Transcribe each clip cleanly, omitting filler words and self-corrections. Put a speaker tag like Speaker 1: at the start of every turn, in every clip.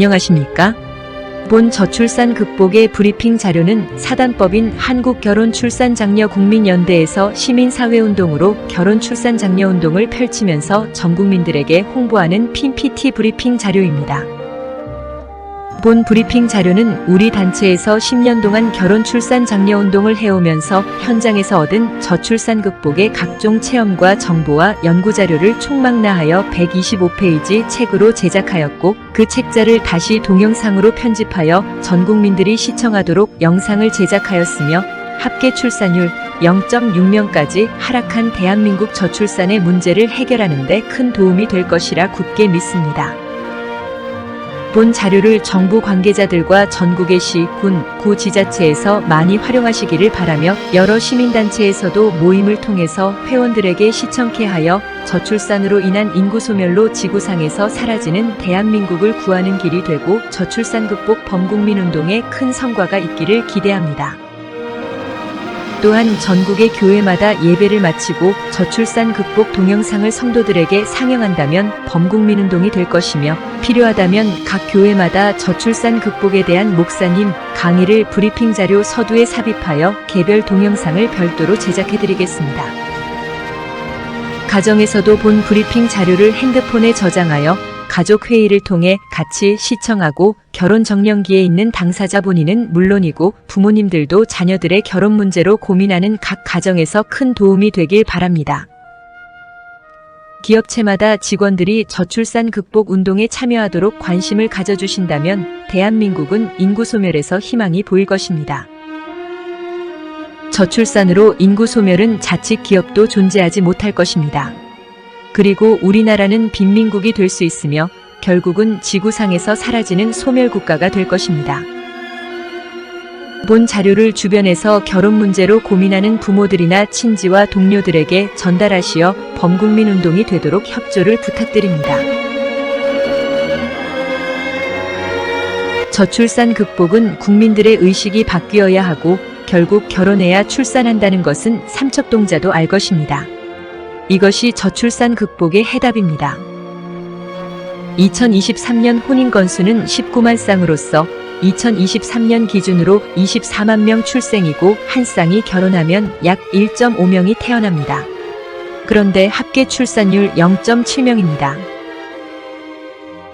Speaker 1: 안녕하십니까? 본 저출산 극복의 브리핑 자료는 사단법인 한국결혼출산장려국민연대에서 시민사회운동으로 결혼출산장려운동을 펼치면서 전 국민들에게 홍보하는 PPT 브리핑 자료입니다. 본 브리핑 자료는 우리 단체에서 10년 동안 결혼출산장려운동을 해오면서 현장에서 얻은 저출산 극복의 각종 체험과 정보와 연구자료를 총망라하여 125페이지 책으로 제작하였고 그 책자를 다시 동영상으로 편집하여 전 국민들이 시청하도록 영상을 제작하였으며 합계 출산율 0.6명까지 하락한 대한민국 저출산의 문제를 해결하는 데 큰 도움이 될 것이라 굳게 믿습니다. 본 자료를 정부 관계자들과 전국의 시, 군, 구 지자체에서 많이 활용하시기를 바라며 여러 시민단체에서도 모임을 통해서 회원들에게 시청케 하여 저출산으로 인한 인구 소멸로 지구상에서 사라지는 대한민국을 구하는 길이 되고 저출산 극복 범국민운동에 큰 성과가 있기를 기대합니다. 또한 전국의 교회마다 예배를 마치고 저출산 극복 동영상을 성도들에게 상영한다면 범국민운동이 될 것이며 필요하다면 각 교회마다 저출산 극복에 대한 목사님 강의를 브리핑 자료 서두에 삽입하여 개별 동영상을 별도로 제작해드리겠습니다. 가정에서도 본 브리핑 자료를 핸드폰에 저장하여 가족 회의를 통해 같이 시청하고 결혼 정년기에 있는 당사자 본인은 물론이고 부모님들도 자녀들의 결혼 문제로 고민하는 각 가정에서 큰 도움이 되길 바랍니다. 기업체마다 직원들이 저출산 극복 운동에 참여하도록 관심을 가져주신다면 대한민국은 인구 소멸에서 희망이 보일 것입니다. 저출산으로 인구 소멸은 자칫 기업도 존재하지 못할 것입니다. 그리고 우리나라는 빈민국이 될 수 있으며 결국은 지구상에서 사라지는 소멸국가가 될 것입니다. 본 자료를 주변에서 결혼 문제로 고민하는 부모들이나 친지와 동료들에게 전달하시어 범국민운동이 되도록 협조를 부탁드립니다. 저출산 극복은 국민들의 의식이 바뀌어야 하고 결국 결혼해야 출산한다는 것은 삼척동자도 알 것입니다. 이것이 저출산 극복의 해답입니다. 2023년 혼인 건수는 19만 쌍으로서 2023년 기준으로 24만 명 출생이고 한 쌍이 결혼하면 약 1.5명이 태어납니다. 그런데 합계 출산율 0.7명입니다.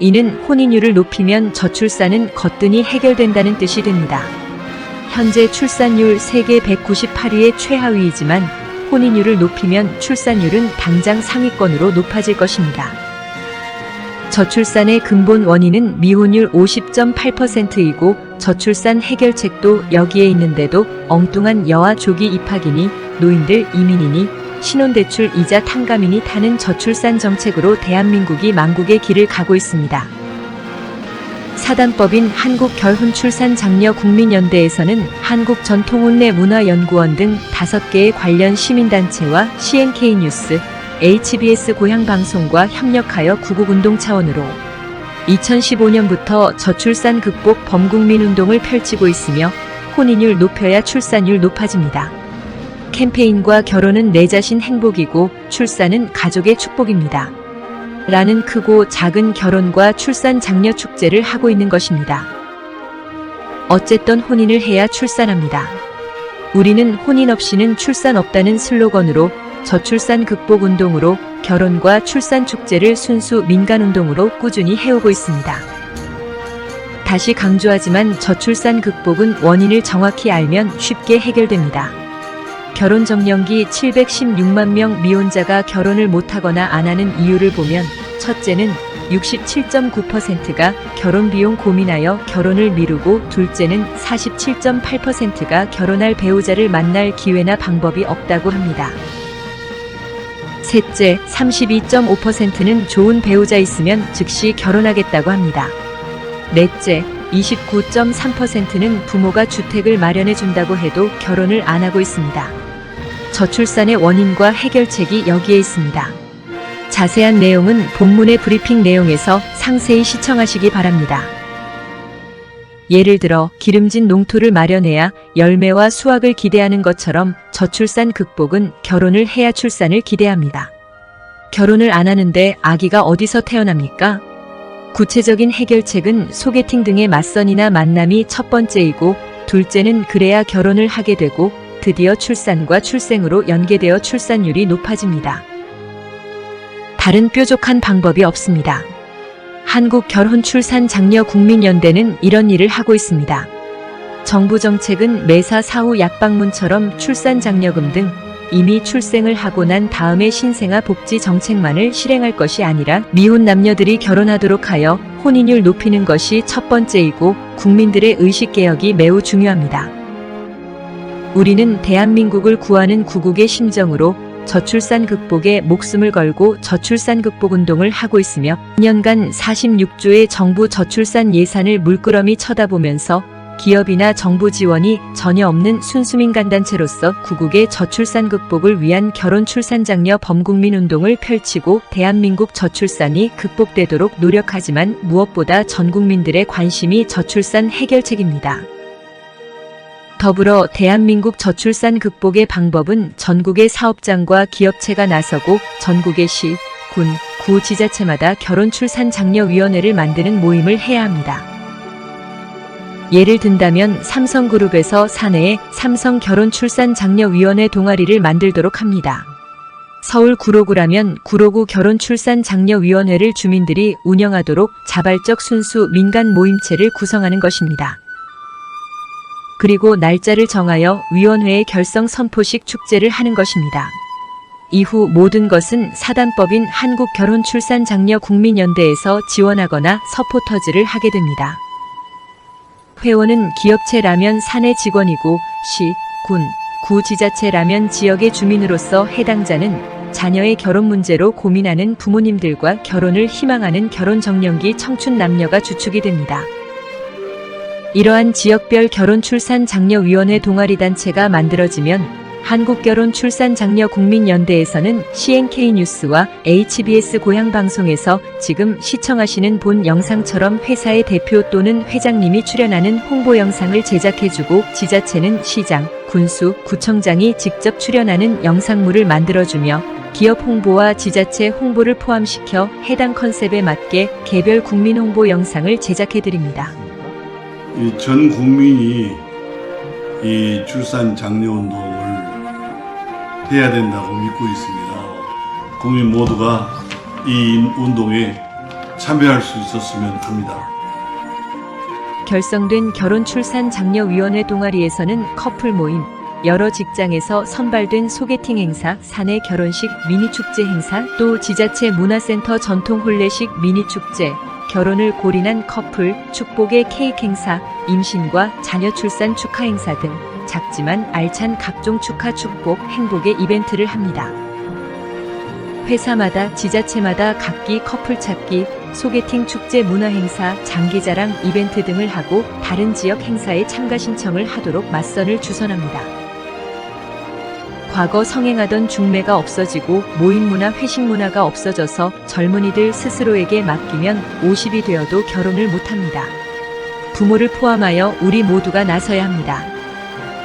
Speaker 1: 이는 혼인율을 높이면 저출산은 거뜬히 해결된다는 뜻이 됩니다. 현재 출산율 세계 198위의 최하위이지만 혼인율을 높이면 출산율은 당장 상위권으로 높아질 것입니다. 저출산의 근본 원인은 미혼율 50.8%이고 저출산 해결책도 여기에 있는데도 엉뚱한 여아 조기 입학이니 노인들 이민이니 신혼대출 이자 탕감이니 타는 저출산 정책으로 대한민국이 망국의 길을 가고 있습니다. 사단법인 한국결혼출산장려국민연대에서는 한국전통혼례문화연구원 등 5개의 관련 시민단체와 CNK뉴스, HBS 고향방송과 협력하여 구국운동 차원으로 2015년부터 저출산 극복 범국민운동을 펼치고 있으며 혼인율 높여야 출산율 높아집니다. 캠페인과 결혼은 내 자신 행복이고 출산은 가족의 축복입니다. 라는 크고 작은 결혼과 출산 장려 축제를 하고 있는 것입니다. 어쨌든 혼인을 해야 출산합니다. 우리는 혼인 없이는 출산 없다는 슬로건으로 저출산 극복 운동으로 결혼과 출산 축제를 순수 민간 운동으로 꾸준히 해오고 있습니다. 다시 강조하지만 저출산 극복은 원인을 정확히 알면 쉽게 해결됩니다. 결혼 정년기 716만 명 미혼자가 결혼을 못하거나 안 하는 이유를 보면 첫째는 67.9%가 결혼 비용 고민하여 결혼을 미루고 둘째는 47.8%가 결혼할 배우자를 만날 기회나 방법이 없다고 합니다. 셋째, 32.5%는 좋은 배우자 있으면 즉시 결혼하겠다고 합니다. 넷째, 29.3%는 부모가 주택을 마련해 준다고 해도 결혼을 안 하고 있습니다. 저출산의 원인과 해결책이 여기에 있습니다. 자세한 내용은 본문의 브리핑 내용에서 상세히 시청하시기 바랍니다. 예를 들어 기름진 농토를 마련해야 열매와 수확을 기대하는 것처럼 저출산 극복은 결혼을 해야 출산을 기대합니다. 결혼을 안 하는데 아기가 어디서 태어납니까? 구체적인 해결책은 소개팅 등의 맞선이나 만남이 첫 번째이고 둘째는 그래야 결혼을 하게 되고 드디어 출산과 출생으로 연계되어 출산율이 높아집니다. 다른 뾰족한 방법이 없습니다. 한국결혼출산장려국민연대는 이런 일을 하고 있습니다. 정부 정책은 매사 사후 약방문처럼 출산장려금 등 이미 출생을 하고 난 다음에 신생아 복지 정책만을 실행할 것이 아니라 미혼 남녀들이 결혼하도록 하여 혼인율 높이는 것이 첫 번째이고 국민들의 의식개혁이 매우 중요합니다. 우리는 대한민국을 구하는 구국의 심정으로 저출산 극복에 목숨을 걸고 저출산 극복 운동을 하고 있으며 2년간 46조의 정부 저출산 예산을 물끄러미 쳐다보면서 기업이나 정부 지원이 전혀 없는 순수민간단체로서 구국의 저출산 극복을 위한 결혼출산장려 범국민 운동을 펼치고 대한민국 저출산이 극복되도록 노력하지만 무엇보다 전 국민들의 관심이 저출산 해결책입니다. 더불어 대한민국 저출산 극복의 방법은 전국의 사업장과 기업체가 나서고 전국의 시, 군, 구 지자체마다 결혼출산장려위원회를 만드는 모임을 해야 합니다. 예를 든다면 삼성그룹에서 사내에 삼성결혼출산장려위원회 동아리를 만들도록 합니다. 서울 구로구라면 구로구 결혼출산장려위원회를 주민들이 운영하도록 자발적 순수 민간 모임체를 구성하는 것입니다. 그리고 날짜를 정하여 위원회의 결성 선포식 축제를 하는 것입니다. 이후 모든 것은 사단법인 한국결혼출산장려국민연대에서 지원하거나 서포터즈를 하게 됩니다. 회원은 기업체라면 사내 직원이고 시, 군, 구 지자체라면 지역의 주민으로서 해당자는 자녀의 결혼 문제로 고민하는 부모님들과 결혼을 희망하는 결혼정년기 청춘 남녀가 주축이 됩니다. 이러한 지역별 결혼출산장려위원회 동아리단체가 만들어지면 한국결혼출산장려국민연대에서는 CNK뉴스와 HBS 고향방송에서 지금 시청하시는 본 영상처럼 회사의 대표 또는 회장님이 출연하는 홍보 영상을 제작해주고 지자체는 시장, 군수, 구청장이 직접 출연하는 영상물을 만들어주며 기업 홍보와 지자체 홍보를 포함시켜 해당 컨셉에 맞게 개별 국민 홍보 영상을 제작해드립니다.
Speaker 2: 전 국민이 이 출산 장려 운동을 해야 된다고 믿고 있습니다. 국민 모두가 이 운동에 참여할 수 있었으면 합니다.
Speaker 1: 결성된 결혼출산장려위원회 동아리에서는 커플 모임, 여러 직장에서 선발된 소개팅 행사, 사내 결혼식, 미니축제 행사, 또 지자체 문화센터 전통 혼례식 미니축제, 결혼을 골인한 커플, 축복의 케이크 행사, 임신과 자녀 출산 축하 행사 등 작지만 알찬 각종 축하 축복, 행복의 이벤트를 합니다. 회사마다 지자체마다 각기 커플 찾기, 소개팅 축제 문화 행사, 장기자랑 이벤트 등을 하고 다른 지역 행사에 참가 신청을 하도록 맞선을 주선합니다. 과거 성행하던 중매가 없어지고 모임 문화, 회식 문화가 없어져서 젊은이들 스스로에게 맡기면 50이 되어도 결혼을 못합니다. 부모를 포함하여 우리 모두가 나서야 합니다.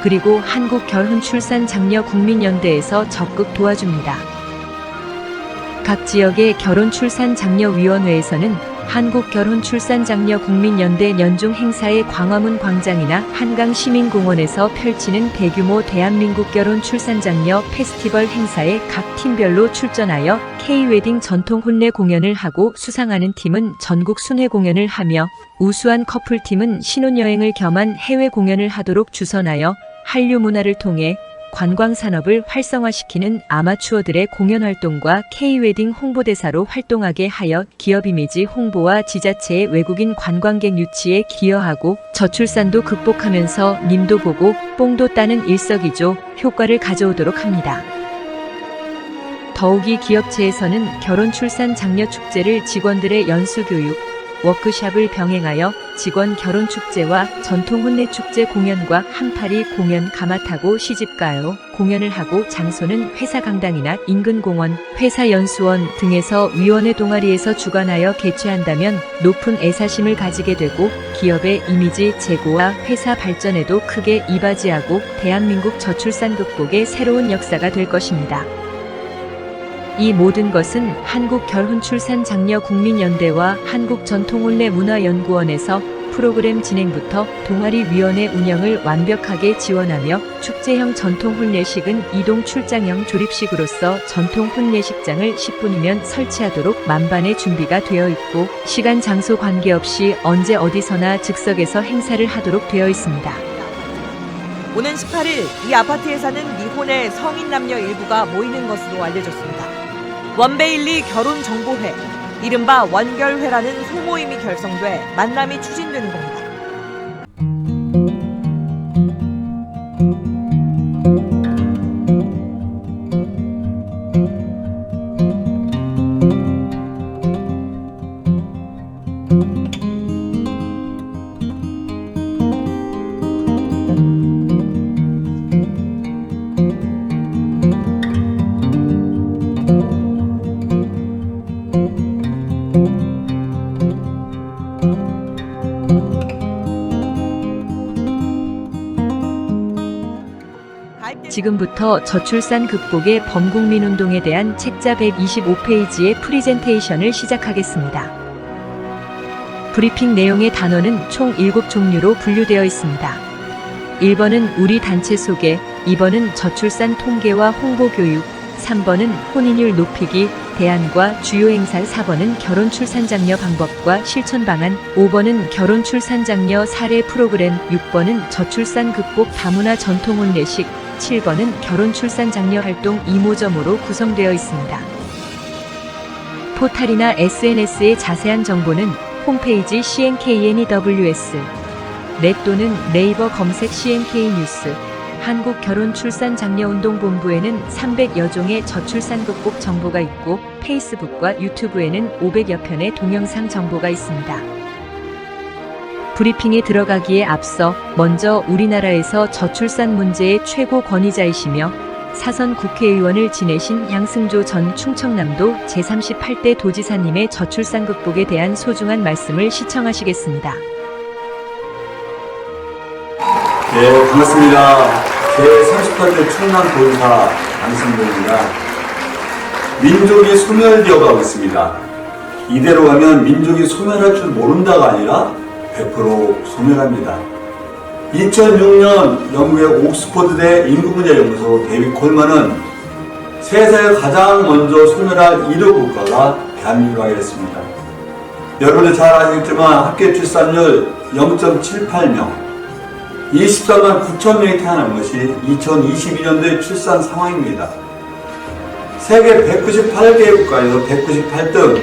Speaker 1: 그리고 한국결혼출산장려국민연대에서 적극 도와줍니다. 각 지역의 결혼출산장려위원회에서는 한국결혼출산장려국민연대 연중 행사의 광화문 광장이나 한강시민공원에서 펼치는 대규모 대한민국 결혼출산장려 페스티벌 행사에 각 팀별로 출전하여 K-웨딩 전통 혼례 공연을 하고 수상하는 팀은 전국 순회 공연을 하며 우수한 커플팀은 신혼여행을 겸한 해외 공연을 하도록 주선하여 한류 문화를 통해 관광산업을 활성화시키는 아마추어들의 공연활동과 K-웨딩 홍보대사로 활동하게 하여 기업 이미지 홍보와 지자체의 외국인 관광객 유치에 기여하고 저출산도 극복하면서 님도 보고 뽕도 따는 일석이조 효과를 가져오도록 합니다. 더욱이 기업체에서는 결혼출산장려축제를 직원들의 연수교육, 워크샵을 병행하여 직원 결혼축제와 전통혼례축제 공연과 한파리 공연, 가마타고 시집가요 공연을 하고 장소는 회사 강당이나 인근 공원, 회사 연수원 등에서 위원회 동아리에서 주관하여 개최한다면 높은 애사심을 가지게 되고 기업의 이미지 제고와 회사 발전에도 크게 이바지하고 대한민국 저출산 극복의 새로운 역사가 될 것입니다. 이 모든 것은 한국결혼출산장려국민연대와 한국전통혼례문화연구원에서 프로그램 진행부터 동아리위원회 운영을 완벽하게 지원하며 축제형 전통혼례식은 이동 출장형 조립식으로서 전통혼례식장을 10분이면 설치하도록 만반의 준비가 되어 있고 시간 장소 관계없이 언제 어디서나 즉석에서 행사를 하도록 되어 있습니다.
Speaker 3: 오는 18일 이 아파트에 사는 미혼의 성인 남녀 일부가 모이는 것으로 알려졌습니다. 원베일리 결혼정보회, 이른바 원결회라는 소모임이 결성돼 만남이 추진되는 겁니다.
Speaker 1: 지금부터 저출산 극복의 범국민운동에 대한 책자 125페이지의 프리젠테이션을 시작하겠습니다. 브리핑 내용의 단어는 총 7종류로 분류되어 있습니다. 1번은 우리 단체 소개, 2번은 저출산 통계와 홍보 교육, 3번은 혼인율 높이기, 대안과 주요 행사, 4번은 결혼 출산 장려 방법과 실천 방안, 5번은 결혼 출산 장려 사례 프로그램, 6번은 저출산 극복 다문화 전통 혼례식, 7번은 결혼 출산 장려 활동 이모저모로 구성되어 있습니다. 포탈이나 SNS의 자세한 정보는 홈페이지 CNKNEWS, 넷 또는 네이버 검색 CNK 뉴스, 한국결혼출산장려운동본부에는 300여 종의 저출산 극복 정보가 있고 페이스북과 유튜브에는 500여 편의 동영상 정보가 있습니다. 브리핑에 들어가기에 앞서 먼저 우리나라에서 저출산 문제의 최고 권위자이시며 사선 국회의원을 지내신 양승조 전 충청남도 제38대 도지사님의 저출산 극복에 대한 소중한 말씀을 시청하시겠습니다.
Speaker 4: 네, 반갑습니다. 제38대 충남도지사 양승조입니다. 민족이 소멸되어가고 있습니다. 이대로 가면 민족이 소멸할 줄 모른다가 아니라 100% 소멸합니다. 2006년 영국의 옥스퍼드대 인구문제연구소 데이빗 콜만은 세상에 가장 먼저 소멸할 1호 국가가 대한민국이라고 했습니다. 여러분들 잘 아시겠지만 합계 출산율 0.78명, 24만 9천 명이 태어난 것이 2022년도의 출산 상황입니다. 세계 198개 국가에서 198등,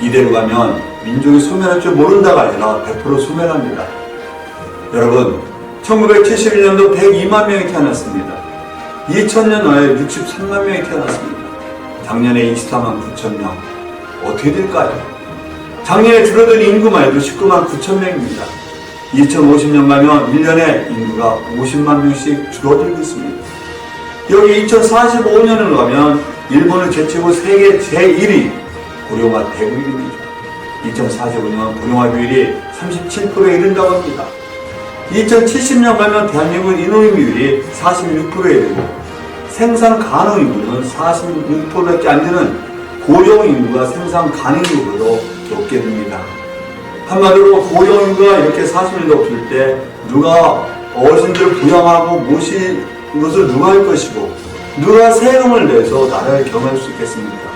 Speaker 4: 이대로 가면 민족이 소멸할 줄 모른다가 아니라 100% 소멸합니다. 여러분, 1971년도 102만 명이 태어났습니다. 2000년에 63만 명이 태어났습니다. 작년에 24만 9천 명. 어떻게 될까요? 작년에 줄어든 인구만 해도 19만 9천 명입니다. 2050년 가면 1년에 인구가 50만 명씩 줄어들고 있습니다. 여기 2045년으로 가면 일본을 제치고 세계 제1위 고령화 대국입니다. 2045년 고령화 비율이 37%에 이른다고 합니다. 2070년 가면 대한민국 인구의 비율이 46%에 이르고 생산 가능 인구는 46%밖에 안 되는 고령 인구가 생산 가능 인구보다 높게 됩니다. 한마디로 고령 인구가 이렇게 40이 높을 때 누가 어르신들을 부양하고 모실 것을 누가 할 것이고 누가 세금을 내서 나라를 경영할 수 있겠습니까?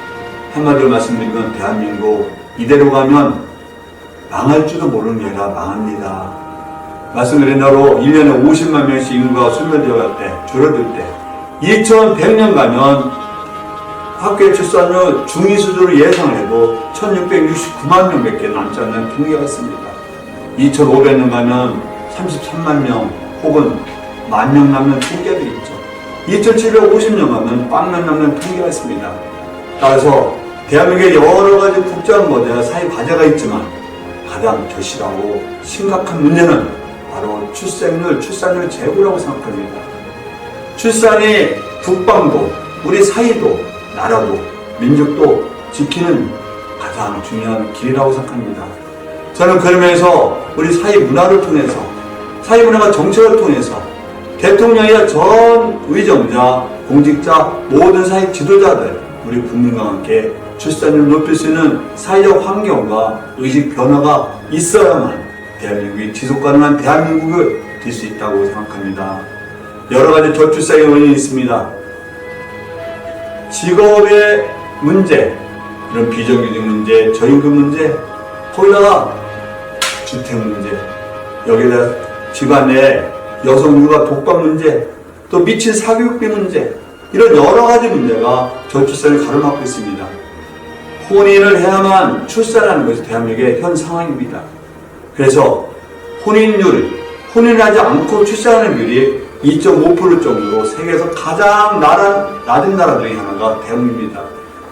Speaker 4: 한마디로 말씀드리면 대한민국 이대로 가면 망할 줄도 모르는 게 아니라 망합니다. 말씀드린 대로 1년에 50만 명씩 인구가 소멸되어 갈 때, 줄어들 때 2100년 가면 학교 출산율 중위 수준으로 예상을 해도 1669만 명밖에 남지 않는 통계가 있습니다. 2500년 가면 33만 명 혹은 10,000명 남는 통계도 있죠. 2750년 가면 10,000명 남는 통계가 있습니다. 따라서 대한민국에 여러 가지 국제적 문제와 사회 과제가 있지만 가장 절실하고 심각한 문제는 바로 출산율 제고라고 생각합니다. 출산이 국방도, 우리 사회도, 나라도, 민족도 지키는 가장 중요한 길이라고 생각합니다. 저는 그러면서 우리 사회 문화를 통해서, 사회 문화가 정책을 통해서 대통령이나 전 의정자, 공직자, 모든 사회 지도자들, 우리 국민과 함께 출산율을 높일 수 있는 사회적 환경과 의식 변화가 있어야만 대한민국이 지속가능한 대한민국을 될 수 있다고 생각합니다. 여러 가지 저출산의 원인이 있습니다. 직업의 문제, 이런 비정규직 문제, 저임금 문제, 거기다가 주택 문제, 여기다 집안의 여성 육아 독박 문제, 또 미친 사교육비 문제, 이런 여러 가지 문제가 저출산을 가로막고 있습니다. 혼인을 해야만 출산하는 것이 대한민국의 현 상황입니다. 그래서 혼인을 하지 않고 출산하는 비율이 2.5% 정도로 세계에서 가장 낮은 나라들이 하나가 대한민국입니다.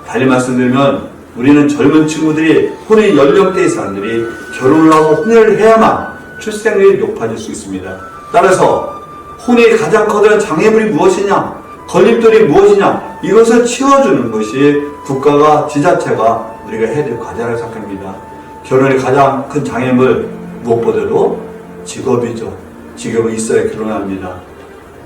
Speaker 4: 달리 말씀드리면 우리는 젊은 친구들이 혼인 연령대의 사람들이 결혼을 하고 혼인을 해야만 출생률이 높아질 수 있습니다. 따라서 혼인의 가장 커다란 장애물이 무엇이냐, 걸림돌이 무엇이냐, 이것을 치워주는 것이 국가가 지자체가 우리가 해야 될 과제라고 생각합니다. 결혼의 가장 큰 장애물 무엇보다도 직업이죠. 직업이 있어야 결혼합니다.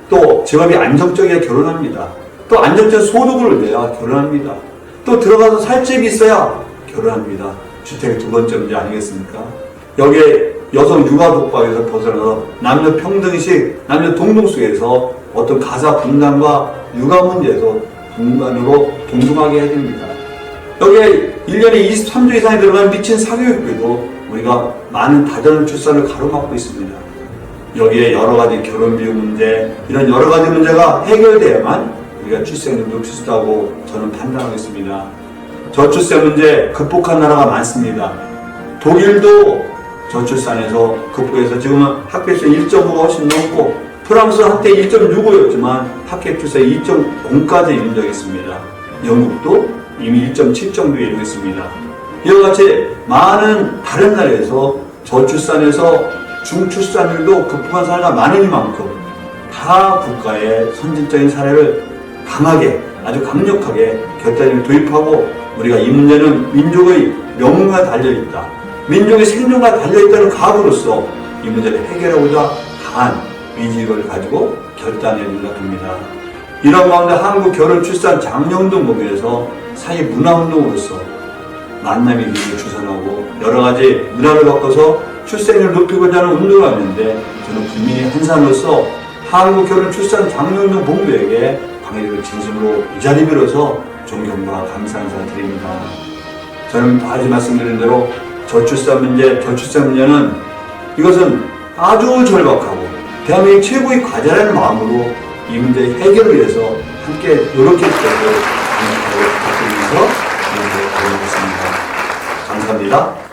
Speaker 4: 또 직업이 안정적이어야 결혼합니다. 또 안정적인 소득을 내야 결혼합니다. 또 들어가서 살 집이 있어야 결혼합니다. 주택의 두 번째 문제 아니겠습니까? 여기에 여성 육아 독박에서 벗어나서 남녀 평등식, 남녀 동등 속에서 어떤 가사 분담과 육아 문제에서 분간으로 동등하게 해야 됩니다. 여기에 1년에 23조 이상이 들어간 미친 사교육비도 우리가 많은 다자녀 출산을 가로막고 있습니다. 여기에 여러 가지 결혼 비용 문제, 이런 여러 가지 문제가 해결돼야만 우리가 출생률을 높일 수 있다고 저는 판단하고 있습니다. 저출생 문제 극복한 나라가 많습니다. 독일도 저출산에서 극복해서 지금은 합계수 1.5가 훨씬 넘고, 프랑스는 한때 1.65였지만 합계 출산 2.0까지 이룬 적이 있습니다. 영국도 이미 1.7 정도에 이르고 있습니다. 이와 같이 많은 다른 나라에서 저출산에서 중출산율도 극복한 사례가 많으니만큼 다 국가의 선진적인 사례를 강하게, 아주 강력하게 결단을 도입하고, 우리가 이 문제는 민족의 명예가 달려있다, 민족의 생존과 달려있다는 각오로서 이 문제를 해결하고자 강한 의지를 가지고 결단해야 된다고 합니다. 이런 가운데 한국 결혼 출산 장려운동 법인에서 사회 문화운동으로서 만남의 기회를 주선하고 여러 가지 문화를 바꿔서 출생률을 높이고자 하는 운동을 하는데, 저는 국민의 한 사람으로서 한국 결혼 출산 장려운동 본부에게 방해를 진심으로 이 자리 빌어서 존경과 감사 인사 드립니다. 저는 다시 말씀드린 대로 저출산 문제는 이것은 아주 절박하고 대한민국 최고의 과제라는 마음으로 이 문제 해결을 위해서 함께 노력했다고 부탁드리면서 진행하겠습니다. 감사합니다.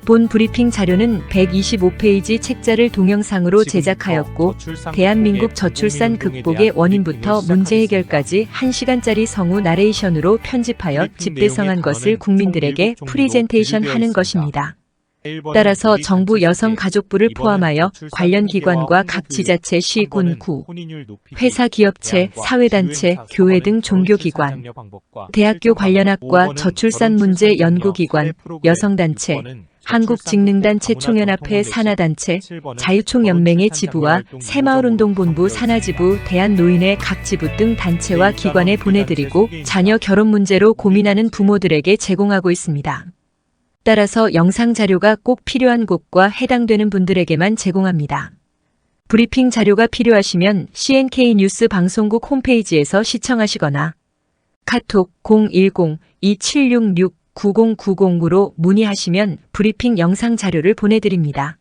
Speaker 1: 본 브리핑 자료는 125페이지 책자를 동영상으로 제작하였고, 대한민국 저출산 극복의 원인부터 문제 해결까지 1시간짜리 성우 나레이션으로 편집하여 집대성한 것을 국민들에게 프리젠테이션 하는 것입니다. 따라서 정부 여성가족부를 포함하여 관련 기관과 각 지자체, 시, 군, 구, 회사, 기업체, 사회단체, 교회 등 종교기관, 대학교 관련 학과, 저출산 문제 연구기관, 여성단체, 한국직능단체 총연합회 산하단체, 자유총연맹의 지부와 새마을운동본부 산하지부, 대한노인회 각 지부 등 단체와 기관에 보내드리고 자녀 결혼 문제로 고민하는 부모들에게 제공하고 있습니다. 따라서 영상 자료가 꼭 필요한 곳과 해당되는 분들에게만 제공합니다. 브리핑 자료가 필요하시면 CNK 뉴스 방송국 홈페이지에서 시청하시거나 카톡 010-2766-9090으로 문의하시면 브리핑 영상 자료를 보내드립니다.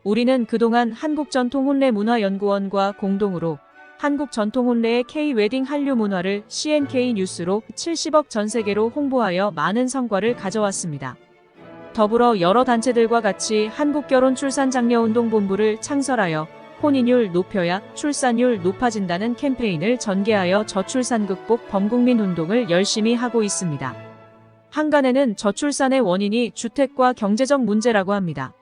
Speaker 5: 우리는 그동안 한국전통혼례문화연구원과 공동으로 한국전통혼례의 K-웨딩 한류 문화를 CNK 뉴스로 70억 전 세계로 홍보하여 많은 성과를 가져왔습니다. 더불어 여러 단체들과 같이 한국결혼출산장려운동본부를 창설하여 혼인율 높여야 출산율 높아진다는 캠페인을 전개하여 저출산 극복 범국민 운동을 열심히 하고 있습니다. 한간에는 저출산의 원인이 주택과 경제적 문제라고 합니다.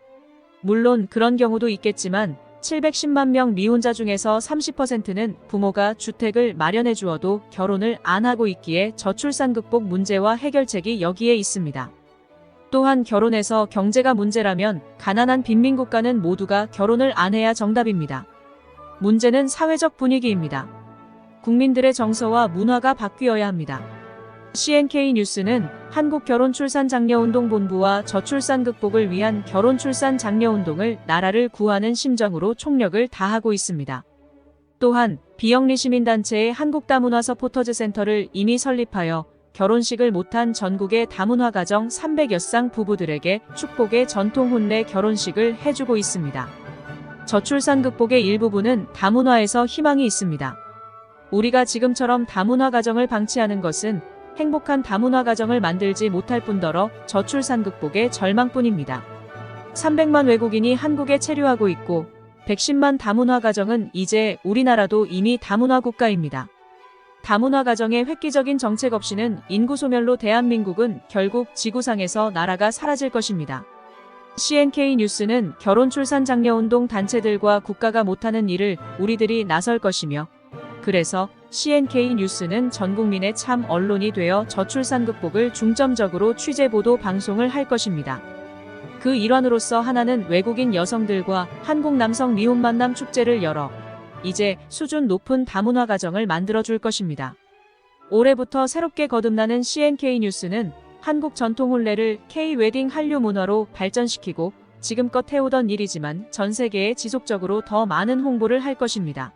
Speaker 5: 물론 그런 경우도 있겠지만 710만 명 미혼자 중에서 30%는 부모가 주택을 마련해 주어도 결혼을 안 하고 있기에 저출산 극복 문제와 해결책이 여기에 있습니다. 또한 결혼해서 경제가 문제라면 가난한 빈민국가는 모두가 결혼을 안 해야 정답입니다. 문제는 사회적 분위기입니다. 국민들의 정서와 문화가 바뀌어야 합니다. CNK 뉴스는 한국결혼출산장려운동본부와 저출산 극복을 위한 결혼출산장려운동을 나라를 구하는 심정으로 총력을 다하고 있습니다. 또한 비영리 시민단체의 한국다문화 서포터즈 센터를 이미 설립하여 결혼식을 못한 전국의 다문화 가정 300여 쌍 부부들에게 축복의 전통 혼례 결혼식을 해주고 있습니다. 저출산 극복의 일부분은 다문화에서 희망이 있습니다. 우리가 지금처럼 다문화 가정을 방치하는 것은 행복한 다문화 가정을 만들지 못할 뿐더러 저출산 극복의 절망뿐입니다. 300만 외국인이 한국에 체류하고 있고 110만 다문화 가정은 이제 우리나라도 이미 다문화 국가입니다. 다문화 가정의 획기적인 정책 없이는 인구 소멸로 대한민국은 결국 지구상에서 나라가 사라질 것입니다. CNK 뉴스는 결혼출산장려운동 단체들과 국가가 못하는 일을 우리들이 나설 것이며 그래서 CNK 뉴스는 전국민의 참 언론이 되어 저출산 극복을 중점적으로 취재 보도 방송을 할 것입니다. 그 일환으로서 하나는 외국인 여성들과 한국 남성 미혼 만남 축제를 열어 이제 수준 높은 다문화 가정을 만들어 줄 것입니다. 올해부터 새롭게 거듭나는 CNK 뉴스는 한국 전통 혼례를 K-웨딩 한류 문화로 발전시키고 지금껏 해오던 일이지만 전 세계에 지속적으로 더 많은 홍보를 할 것입니다.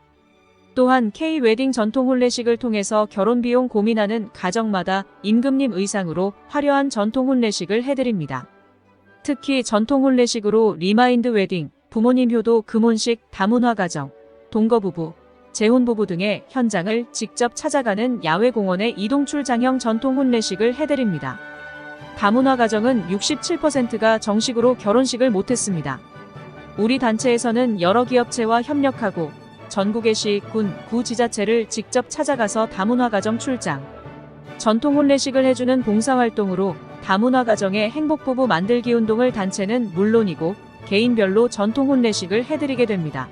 Speaker 5: 또한 K-웨딩 전통 혼례식을 통해서 결혼 비용 고민하는 가정마다 임금님 의상으로 화려한 전통 혼례식을 해드립니다. 특히 전통 혼례식으로 리마인드 웨딩, 부모님 효도 금혼식, 다문화 가정, 동거부부, 재혼부부 등의 현장을 직접 찾아가는 야외공원의 이동출장형 전통 혼례식을 해드립니다. 다문화 가정은 67%가 정식으로 결혼식을 못했습니다. 우리 단체에서는 여러 기업체와 협력하고 전국의 시, 군, 구 지자체를 직접 찾아가서 다문화 가정 출장, 전통 혼례식을 해주는 봉사활동으로 다문화 가정의 행복부부 만들기 운동을 단체는 물론이고 개인별로 전통 혼례식을 해드리게 됩니다.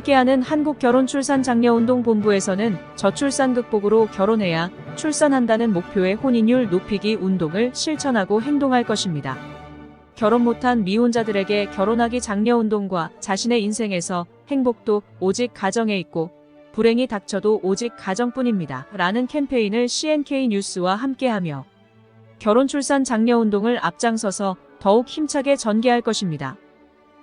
Speaker 5: 함께하는 한국결혼출산장려운동본부에서는 저출산 극복으로 결혼해야 출산한다는 목표의 혼인율 높이기 운동을 실천하고 행동할 것입니다. 결혼 못한 미혼자들에게 결혼하기 장려운동과 자신의 인생에서 행복도 오직 가정에 있고 불행이 닥쳐도 오직 가정뿐입니다. 라는 캠페인을 CNK 뉴스와 함께하며 결혼출산 장려운동을 앞장서서 더욱 힘차게 전개할 것입니다.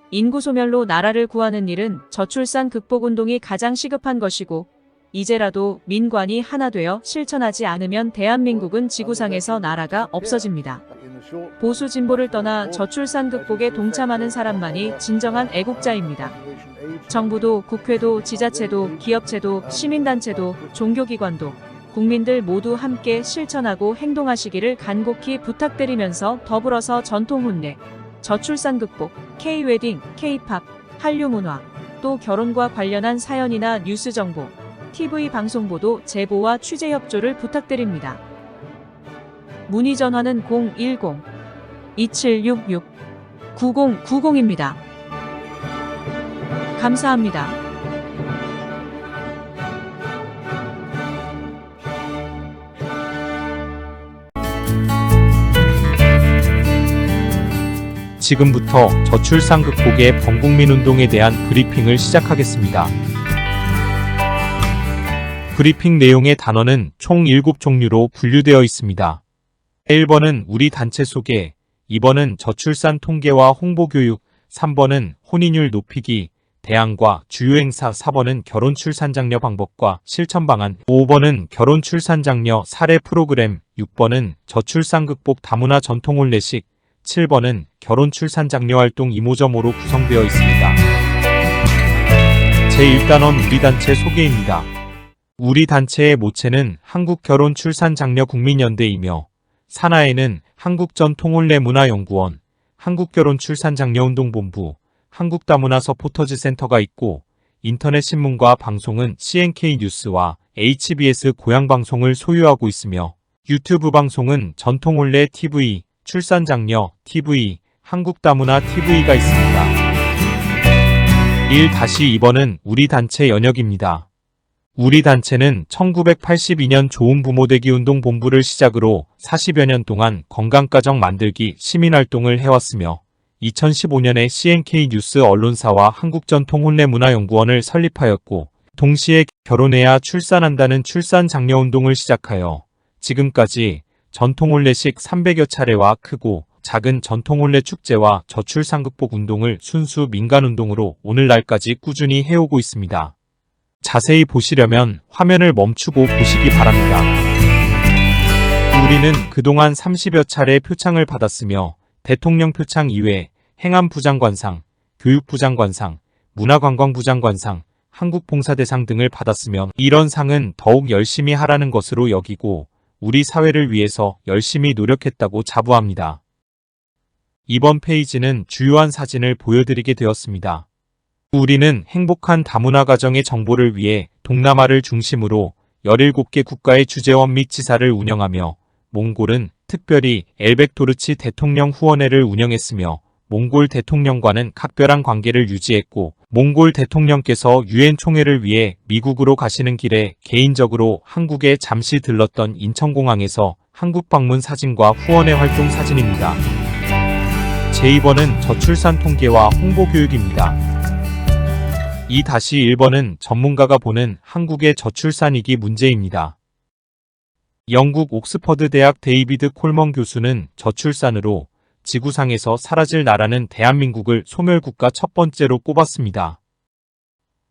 Speaker 5: 인구 소멸로 나라를 구하는 일은 저출산 극복 운동이 가장 시급한 것이고 이제라도 민관이 하나 되어 실천하지 않으면 대한민국은 지구상에서 나라가 없어집니다. 보수 진보를 떠나 저출산 극복에 동참하는 사람만이 진정한 애국자입니다. 정부도 국회도 지자체도 기업체도 시민단체도 종교기관도 국민들 모두 함께 실천하고 행동하시기를 간곡히 부탁드리면서 더불어서 전통 혼례, 저출산 극복, K-웨딩, K-팝, 한류 문화, 또 결혼과 관련한 사연이나 뉴스 정보, TV 방송 보도 제보와 취재 협조를 부탁드립니다. 문의 전화는 010-2766-9090입니다. 감사합니다.
Speaker 6: 지금부터 저출산 극복의 범국민 운동에 대한 브리핑을 시작하겠습니다. 브리핑 내용의 단어는 총 7종류로 분류되어 있습니다. 1번은 우리 단체 소개, 2번은 저출산 통계와 홍보 교육, 3번은 혼인율 높이기, 대안과 주요 행사, 4번은 결혼 출산 장려 방법과 실천 방안, 5번은 결혼 출산 장려 사례 프로그램, 6번은 저출산 극복 다문화 전통 혼례식, 7번은 결혼 출산 장려 활동 이모저모로 구성되어 있습니다. 제1단원 우리 단체 소개입니다. 우리 단체의 모체는 한국결혼출산장려 국민연대이며 산하에는 한국전통혼례문화연구원, 한국결혼출산장려운동본부, 한국다문화 서포터즈 센터가 있고 인터넷 신문과 방송은 CNK 뉴스와 HBS 고향방송을 소유하고 있으며 유튜브 방송은 전통혼례 TV, 출산장려 TV, 한국다문화 TV가 있습니다. 1-2번은 우리 단체 연역입니다. 우리 단체는 1982년 좋은 부모되기 운동 본부를 시작으로 40여 년 동안 건강가정 만들기 시민활동을 해왔으며 2015년에 CNK 뉴스 언론사와 한국전통혼례문화연구원을 설립하였고 동시에 결혼해야 출산한다는 출산장려운동을 시작하여 지금까지 전통혼례식 300여 차례와 크고 작은 전통혼례 축제와 저출산 극복 운동을 순수 민간운동으로 오늘날까지 꾸준히 해오고 있습니다. 자세히 보시려면 화면을 멈추고 보시기 바랍니다. 우리는 그동안 30여 차례 표창을 받았으며 대통령 표창 이외 행안부 장관상, 교육부 장관상, 문화관광부 장관상, 한국봉사대상 등을 받았으며 이런 상은 더욱 열심히 하라는 것으로 여기고 우리 사회를 위해서 열심히 노력했다고 자부합니다. 이번 페이지는 주요한 사진을 보여드리게 되었습니다. 우리는 행복한 다문화 가정의 정보를 위해 동남아를 중심으로 17개 국가의 주재원 및 지사를 운영하며 몽골은 특별히 엘벡토르치 대통령 후원회를 운영했으며 몽골 대통령과는 각별한 관계를 유지했고 몽골 대통령께서 유엔 총회를 위해 미국으로 가시는 길에 개인적으로 한국에 잠시 들렀던 인천공항에서 한국 방문 사진과 후원회 활동 사진입니다. 제2번은 저출산 통계와 홍보 교육입니다. 2-1번은 전문가가 보는 한국의 저출산 위기 문제입니다. 영국 옥스퍼드 대학 데이비드 콜먼 교수는 저출산으로 지구상에서 사라질 나라는 대한민국을 소멸국가 첫 번째로 꼽았습니다.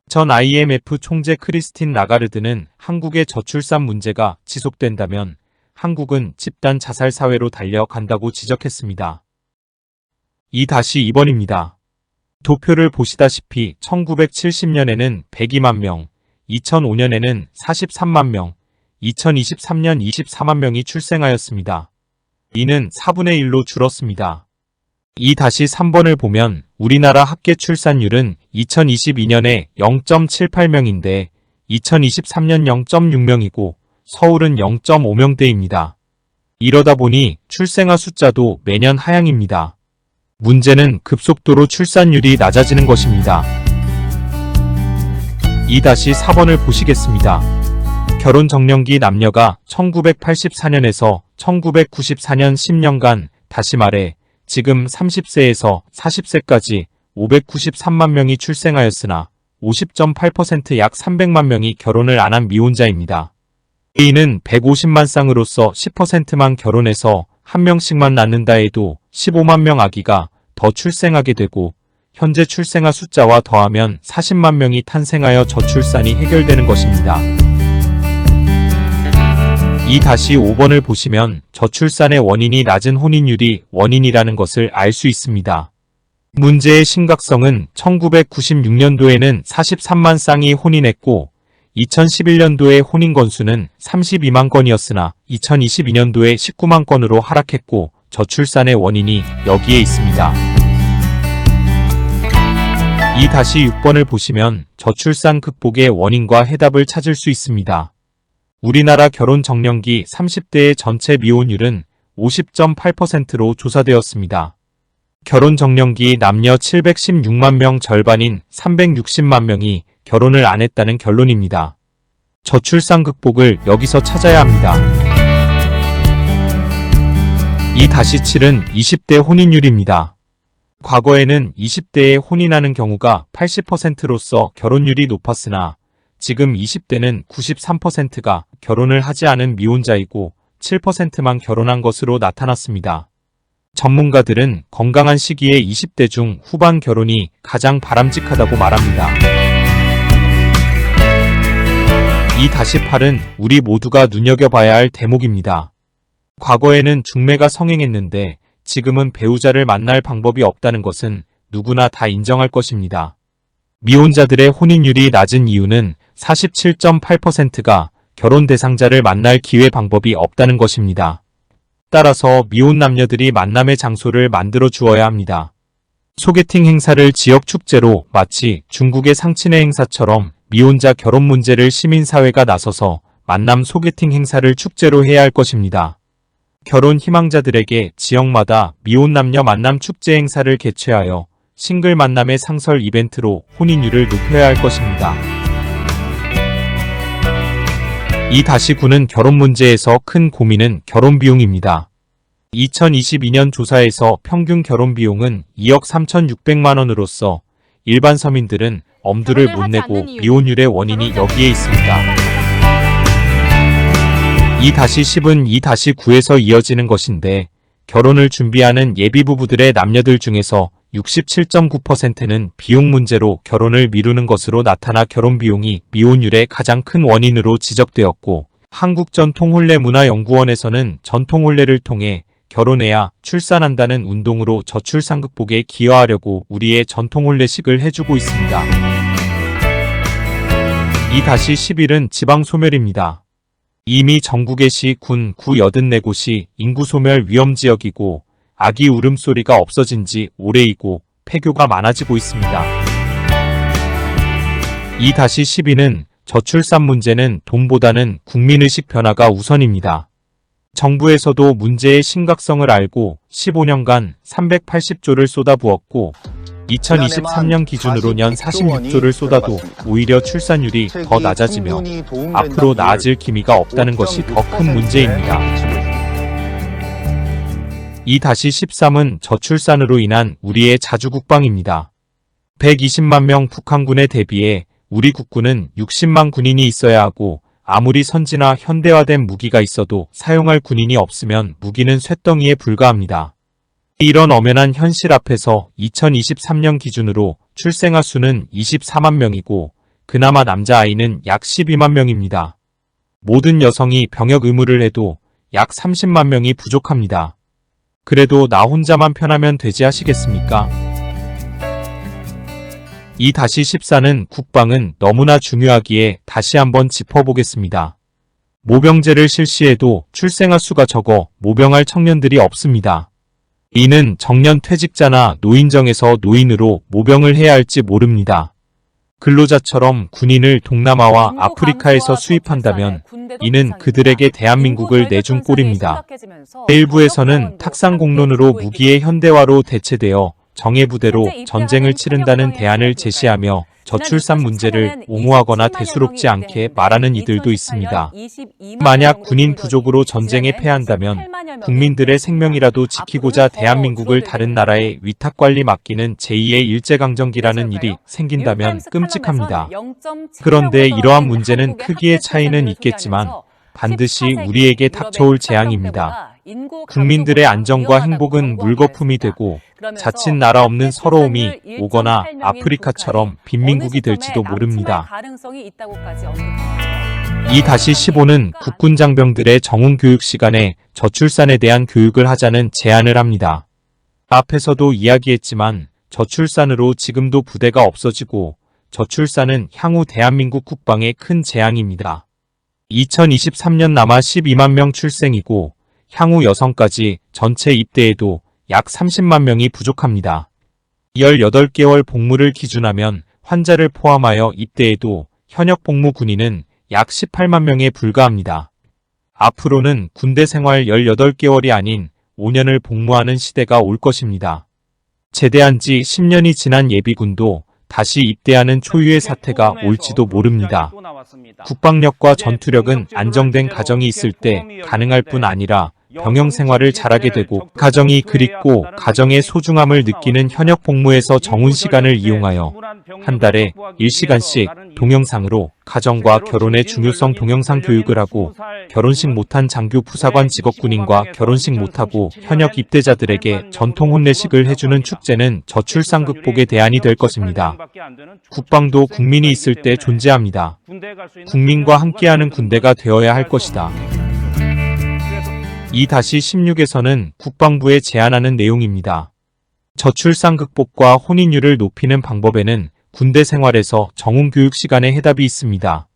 Speaker 6: 전 IMF 총재 크리스틴 라가르드는 한국의 저출산 문제가 지속된다면 한국은 집단 자살 사회로 달려간다고 지적했습니다. 2-2번입니다. 도표를 보시다시피 1970년에는 102만 명, 2005년에는 43만 명, 2023년 24만 명이 출생하였습니다. 이는 4분의 1로 줄었습니다. 2-3번을 보면 우리나라 합계 출산율은 2022년에 0.78명인데 2023년 0.6명이고 서울은 0.5명대입니다. 이러다 보니 출생아 숫자도 매년 하향입니다. 문제는 급속도로 출산율이 낮아지는 것입니다. 2-4번을 보시겠습니다. 결혼 정년기 남녀가 1984년에서 1994년 10년간, 다시 말해 지금 30세에서 40세까지 593만 명이 출생하였으나 50.8% 약 300만 명이 결혼을 안 한 미혼자입니다. A는 150만 쌍으로서 10%만 결혼해서 한 명씩만 낳는다 해도 15만 명 아기가 더 출생하게 되고 현재 출생아 숫자와 더하면 40만 명이 탄생하여 저출산이 해결되는 것입니다. 2-5번을 보시면 저출산의 원인이 낮은 혼인율이 원인이라는 것을 알 수 있습니다. 문제의 심각성은 1996년도에는 43만 쌍이 혼인했고 2011년도에 혼인 건수는 32만 건이었으나 2022년도에 19만 건으로 하락했고 저출산의 원인이 여기에 있습니다. 2-6번을 보시면 저출산 극복의 원인과 해답을 찾을 수 있습니다. 우리나라 결혼 정년기 30대의 전체 미혼율은 50.8%로 조사되었습니다. 결혼 정년기 남녀 716만 명 절반인 360만 명이 결혼을 안 했다는 결론입니다. 저출산 극복을 여기서 찾아야 합니다. 2-7은 20대 혼인율입니다. 과거에는 20대에 혼인하는 경우가 80%로서 결혼율이 높았으나 지금 20대는 93%가 결혼을 하지 않은 미혼자이고 7%만 결혼한 것으로 나타났습니다. 전문가들은 건강한 시기에 20대 중 후반 결혼이 가장 바람직하다고 말합니다. 2-8은 우리 모두가 눈여겨봐야 할 대목입니다. 과거에는 중매가 성행했는데 지금은 배우자를 만날 방법이 없다는 것은 누구나 다 인정할 것입니다. 미혼자들의 혼인율이 낮은 이유는 47.8%가 결혼 대상자를 만날 기회 방법이 없다는 것입니다. 따라서 미혼 남녀들이 만남의 장소를 만들어 주어야 합니다. 소개팅 행사를 지역 축제로 마치 중국의 상친회 행사처럼 미혼자 결혼 문제를 시민사회가 나서서 만남 소개팅 행사를 축제로 해야 할 것입니다. 결혼 희망자들에게 지역마다 미혼 남녀 만남 축제 행사를 개최하여 싱글 만남의 상설 이벤트로 혼인율을 높여야 할 것입니다. 2-9는 결혼 문제에서 큰 고민은 결혼 비용입니다. 2022년 조사에서 평균 결혼 비용은 2억 3,600만 원으로서 일반 서민들은 엄두를 못 내고 미혼율의 원인이 여기에 있습니다. 2-10은 2-9에서 이어지는 것인데 결혼을 준비하는 예비부부들의 남녀들 중에서 67.9%는 비용 문제로 결혼을 미루는 것으로 나타나 결혼 비용이 미혼율의 가장 큰 원인으로 지적되었고 한국전통혼례문화연구원에서는 전통혼례를 통해 결혼해야 출산한다는 운동으로 저출산 극복에 기여하려고 우리의 전통혼례식을 해주고 있습니다. 2-11은 지방소멸입니다. 이미 전국의 시, 군, 구 84곳이 인구소멸 위험지역이고 아기 울음소리가 없어진 지 오래이고 폐교가 많아지고 있습니다. 2-12는 저출산 문제는 돈보다는 국민의식 변화가 우선입니다. 정부에서도 문제의 심각성을 알고 15년간 380조를 쏟아부었고 2023년 기준으로 년 46조를 쏟아도 오히려 출산율이 더 낮아지며 앞으로 나아질 기미가 없다는 것이 더 큰 문제입니다. 2-13은 저출산으로 인한 우리의 자주국방입니다. 120만 명 북한군에 대비해 우리 국군은 60만 군인이 있어야 하고 아무리 선진화 현대화된 무기가 있어도 사용할 군인이 없으면 무기는 쇳덩이에 불과합니다. 이런 엄연한 현실 앞에서 2023년 기준으로 출생아 수는 24만 명이고 그나마 남자아이는 약 12만 명입니다. 모든 여성이 병역 의무를 해도 약 30만 명이 부족합니다. 그래도 나 혼자만 편하면 되지 하시겠습니까? 2-14는 국방은 너무나 중요하기에 다시 한번 짚어보겠습니다. 모병제를 실시해도 출생아 수가 적어 모병할 청년들이 없습니다. 이는 정년 퇴직자나 노인정에서 노인으로 모병을 해야 할지 모릅니다. 근로자처럼 군인을 동남아와 아프리카에서 수입한다면 이는 그들에게 대한민국을 내준 꼴입니다. 일부에서는 탁상 공론으로 무기의 현대화로 대체되어 정예부대로 전쟁을 치른다는 대안을 제시하며 저출산 문제를 옹호하거나 대수롭지 않게 말하는 이들도 있습니다. 만약 군인 부족으로 전쟁에 패한다면 국민들의 생명이라도 지키고자 대한민국을 다른 나라에 위탁관리 맡기는 제2의 일제강점기라는 일이 생긴다면 끔찍합니다. 그런데 이러한 문제는 크기의 차이는 있겠지만 반드시 우리에게 닥쳐올 재앙입니다. 국민들의 안정과 행복은 물거품이 되고 자칫 나라 없는 서러움이 오거나 아프리카처럼 빈민국이 될지도 모릅니다. 2-15는 국군 장병들의 정훈 교육 시간에 저출산에 대한 교육을 하자는 제안을 합니다. 앞에서도 이야기했지만 저출산으로 지금도 부대가 없어지고 저출산은 향후 대한민국 국방에 큰 재앙입니다. 2023년 남아 12만 명 출생이고 향후 여성까지 전체 입대에도 약 30만 명이 부족합니다. 18개월 복무를 기준하면 환자를 포함하여 입대에도 현역 복무 군인은 약 18만 명에 불과합니다. 앞으로는 군대 생활 18개월이 아닌 5년을 복무하는 시대가 올 것입니다. 제대한 지 10년이 지난 예비군도 다시 입대하는 초유의 사태가 올지도 모릅니다. 국방력과 전투력은 안정된 가정이 있을 때 가능할 뿐 아니라 병영 생활을 잘하게 되고 가정이 그립고 가정의 소중함을 느끼는 현역 복무에서 정훈 시간을 이용하여 한 달에 1시간씩 동영상으로 가정과 결혼의 중요성 동영상 교육을 하고 결혼식 못한 장교 부사관 직업군인과 결혼식 못하고 현역 입대자들에게 전통 혼례식을 해주는 축제는 저출산 극복의 대안이 될 것입니다. 국방도 국민이 있을 때 존재합니다. 국민과 함께하는 군대가 되어야 할 것이다. 2-16에서는 국방부에 제안하는 내용입니다. 저출산 극복과 혼인율을 높이는 방법에는 군대 생활에서 정훈 교육 시간에 해답이 있습니다.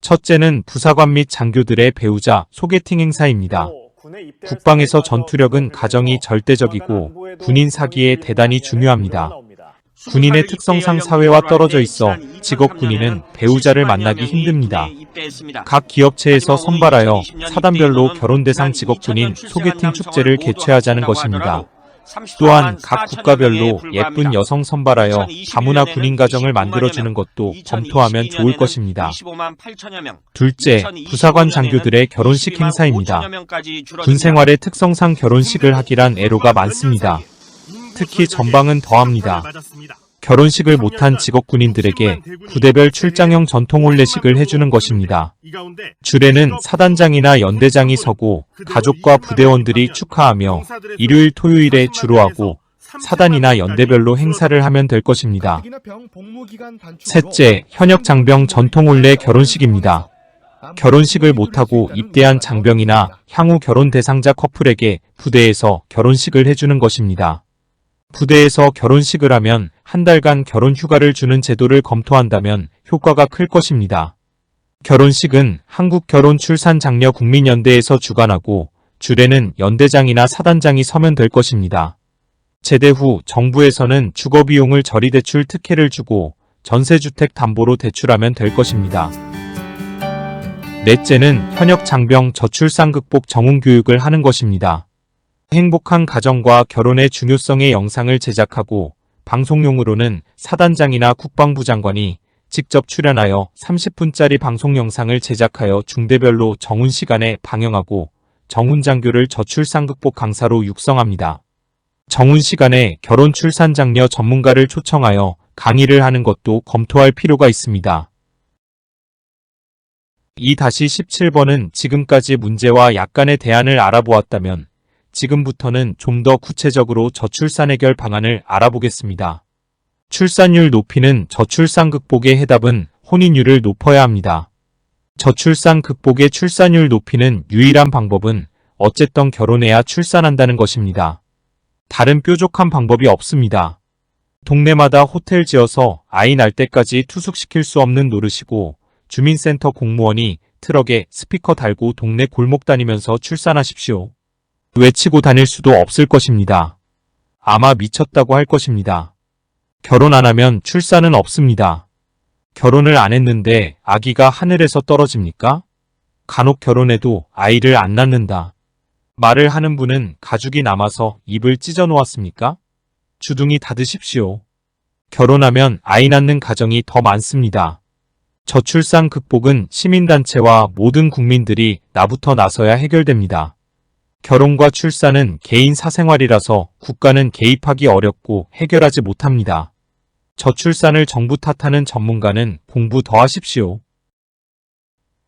Speaker 6: 첫째는 부사관 및 장교들의 배우자 소개팅 행사입니다. 국방에서 전투력은 가정이 절대적이고 군인 사기에 대단히 중요합니다. 군인의 특성상 사회와 떨어져 있어 직업 군인은 배우자를 만나기 힘듭니다. 각 기업체에서 선발하여 사단별로 결혼 대상 직업 군인 소개팅 축제를 개최하자는 것입니다. 또한 각 국가별로 예쁜 여성 선발하여 다문화 군인 가정을 만들어주는 것도 검토하면 좋을 것입니다. 둘째, 부사관 장교들의 결혼식 행사입니다. 군 생활의 특성상 결혼식을 하기란 애로가 많습니다. 특히 전방은 더합니다. 결혼식을 못한 직업군인들에게 부대별 출장형 전통혼례식을 해주는 것입니다. 주례는 사단장이나 연대장이 서고 가족과 부대원들이 축하하며 일요일 토요일에 주로 하고 사단이나 연대별로 행사를 하면 될 것입니다. 셋째, 현역 장병 전통혼례 결혼식입니다. 결혼식을 못하고 입대한 장병이나 향후 결혼 대상자 커플에게 부대에서 결혼식을 해주는 것입니다. 부대에서 결혼식을 하면 한 달간 결혼 휴가를 주는 제도를 검토한다면 효과가 클 것입니다. 결혼식은 한국결혼출산장려국민연대에서 주관하고 주례는 연대장이나 사단장이 서면 될 것입니다. 제대 후 정부에서는 주거비용을 저리대출 특혜를 주고 전세주택 담보로 대출하면 될 것입니다. 넷째는 현역 장병 저출산 극복 정훈교육을 하는 것입니다. 행복한 가정과 결혼의 중요성의 영상을 제작하고 방송용으로는 사단장이나 국방부 장관이 직접 출연하여 30분짜리 방송 영상을 제작하여 중대별로 정훈 시간에 방영하고 정훈 장교를 저출산 극복 강사로 육성합니다. 정훈 시간에 결혼 출산 장려 전문가를 초청하여 강의를 하는 것도 검토할 필요가 있습니다. 2-17번은 지금까지 문제와 약간의 대안을 알아보았다면 지금부터는 좀 더 구체적으로 저출산 해결 방안을 알아보겠습니다. 출산율 높이는 저출산 극복의 해답은 혼인율을 높여야 합니다. 저출산 극복의 출산율 높이는 유일한 방법은 어쨌든 결혼해야 출산한다는 것입니다. 다른 뾰족한 방법이 없습니다. 동네마다 호텔 지어서 아이 날 때까지 투숙시킬 수 없는 노릇이고 주민센터 공무원이 트럭에 스피커 달고 동네 골목 다니면서 출산하십시오. 외치고 다닐 수도 없을 것입니다. 아마 미쳤다고 할 것입니다. 결혼 안 하면 출산은 없습니다. 결혼을 안 했는데 아기가 하늘에서 떨어집니까? 간혹 결혼해도 아이를 안 낳는다. 말을 하는 분은 가죽이 남아서 입을 찢어 놓았습니까? 주둥이 닫으십시오. 결혼하면 아이 낳는 가정이 더 많습니다. 저출산 극복은 시민단체와 모든 국민들이 나부터 나서야 해결됩니다. 결혼과 출산은 개인 사생활이라서 국가는 개입하기 어렵고 해결하지 못합니다. 저출산을 정부 탓하는 전문가는 공부 더 하십시오.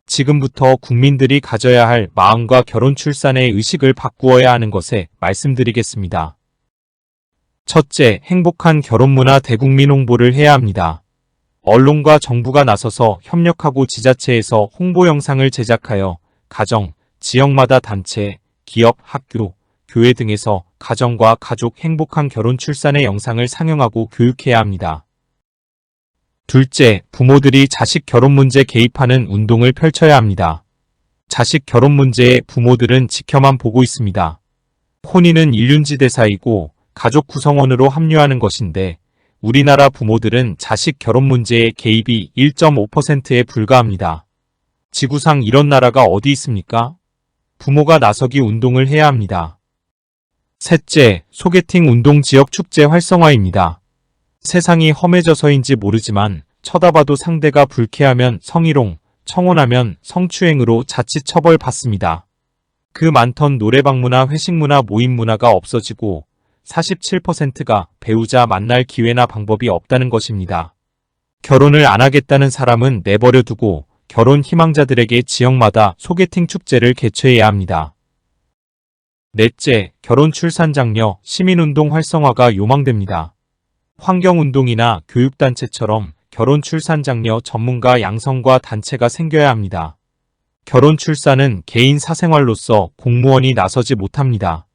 Speaker 6: 지금부터 국민들이 가져야 할 마음과 결혼 출산의 의식을 바꾸어야 하는 것에 말씀드리겠습니다. 첫째, 행복한 결혼 문화 대국민 홍보를 해야 합니다. 언론과 정부가 나서서 협력하고 지자체에서 홍보 영상을 제작하여 가정, 지역마다 단체, 기업, 학교, 교회 등에서 가정과 가족 행복한 결혼 출산의 영상을 상영하고 교육해야 합니다. 둘째, 부모들이 자식 결혼 문제 개입하는 운동을 펼쳐야 합니다. 자식 결혼 문제에 부모들은 지켜만 보고 있습니다. 혼인은 일륜지 대사이고 가족 구성원으로 합류하는 것인데 우리나라 부모들은 자식 결혼 문제에 개입이 1.5%에 불과합니다. 지구상 이런 나라가 어디 있습니까? 부모가 나서기 운동을 해야 합니다. 셋째, 소개팅 운동 지역 축제 활성화입니다. 세상이 험해져서인지 모르지만 쳐다봐도 상대가 불쾌하면 성희롱, 청혼하면 성추행으로 자칫 처벌받습니다. 그 많던 노래방 문화, 회식 문화, 모임 문화가 없어지고 47%가 배우자 만날 기회나 방법이 없다는 것입니다. 결혼을 안 하겠다는 사람은 내버려 두고 결혼 희망자들에게 지역마다 소개팅 축제를 개최해야 합니다. 넷째, 결혼 출산 장려 시민운동 활성화가 요망됩니다. 환경운동이나 교육단체처럼 결혼 출산 장려 전문가 양성과 단체가 생겨야 합니다. 결혼 출산은 개인 사생활로서 공무원이 나서지 못합니다.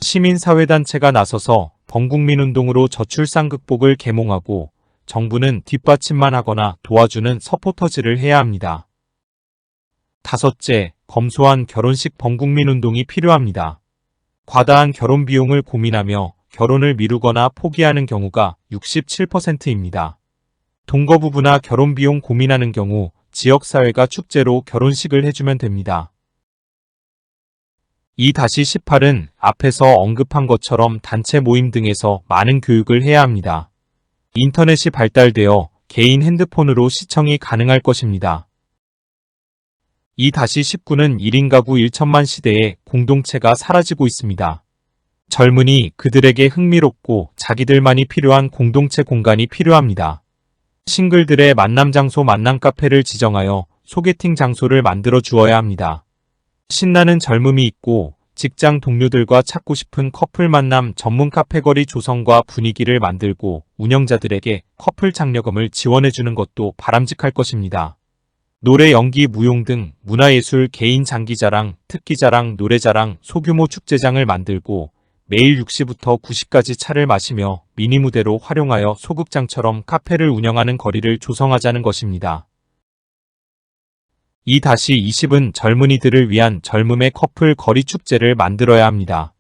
Speaker 6: 시민사회단체가 나서서 범국민운동으로 저출산 극복을 계몽하고 정부는 뒷받침만 하거나 도와주는 서포터즈를 해야 합니다. 다섯째, 검소한 결혼식 범국민운동이 필요합니다. 과다한 결혼 비용을 고민하며 결혼을 미루거나 포기하는 경우가 67%입니다. 동거부부나 결혼 비용 고민하는 경우 지역사회가 축제로 결혼식을 해주면 됩니다. 2-18은 앞에서 언급한 것처럼 단체 모임 등에서 많은 교육을 해야 합니다. 인터넷이 발달되어 개인 핸드폰으로 시청이 가능할 것입니다. 2-19는 1인 가구 1천만 시대에 공동체가 사라지고 있습니다. 젊은이 그들에게 흥미롭고 자기들만이 필요한 공동체 공간이 필요합니다. 싱글들의 만남 장소 만남 카페를 지정하여 소개팅 장소를 만들어 주어야 합니다. 신나는 젊음이 있고 직장 동료들과 찾고 싶은 커플 만남 전문 카페거리 조성과 분위기를 만들고 운영자들에게 커플 장려금을 지원해주는 것도 바람직할 것입니다. 노래, 연기, 무용 등 문화예술, 개인 장기자랑, 특기자랑, 노래자랑, 소규모 축제장을 만들고 매일 6시부터 9시까지 차를 마시며 미니무대로 활용하여 소극장처럼 카페를 운영하는 거리를 조성하자는 것입니다. 2-20은 젊은이들을 위한 젊음의 커플 거리 축제를 만들어야 합니다.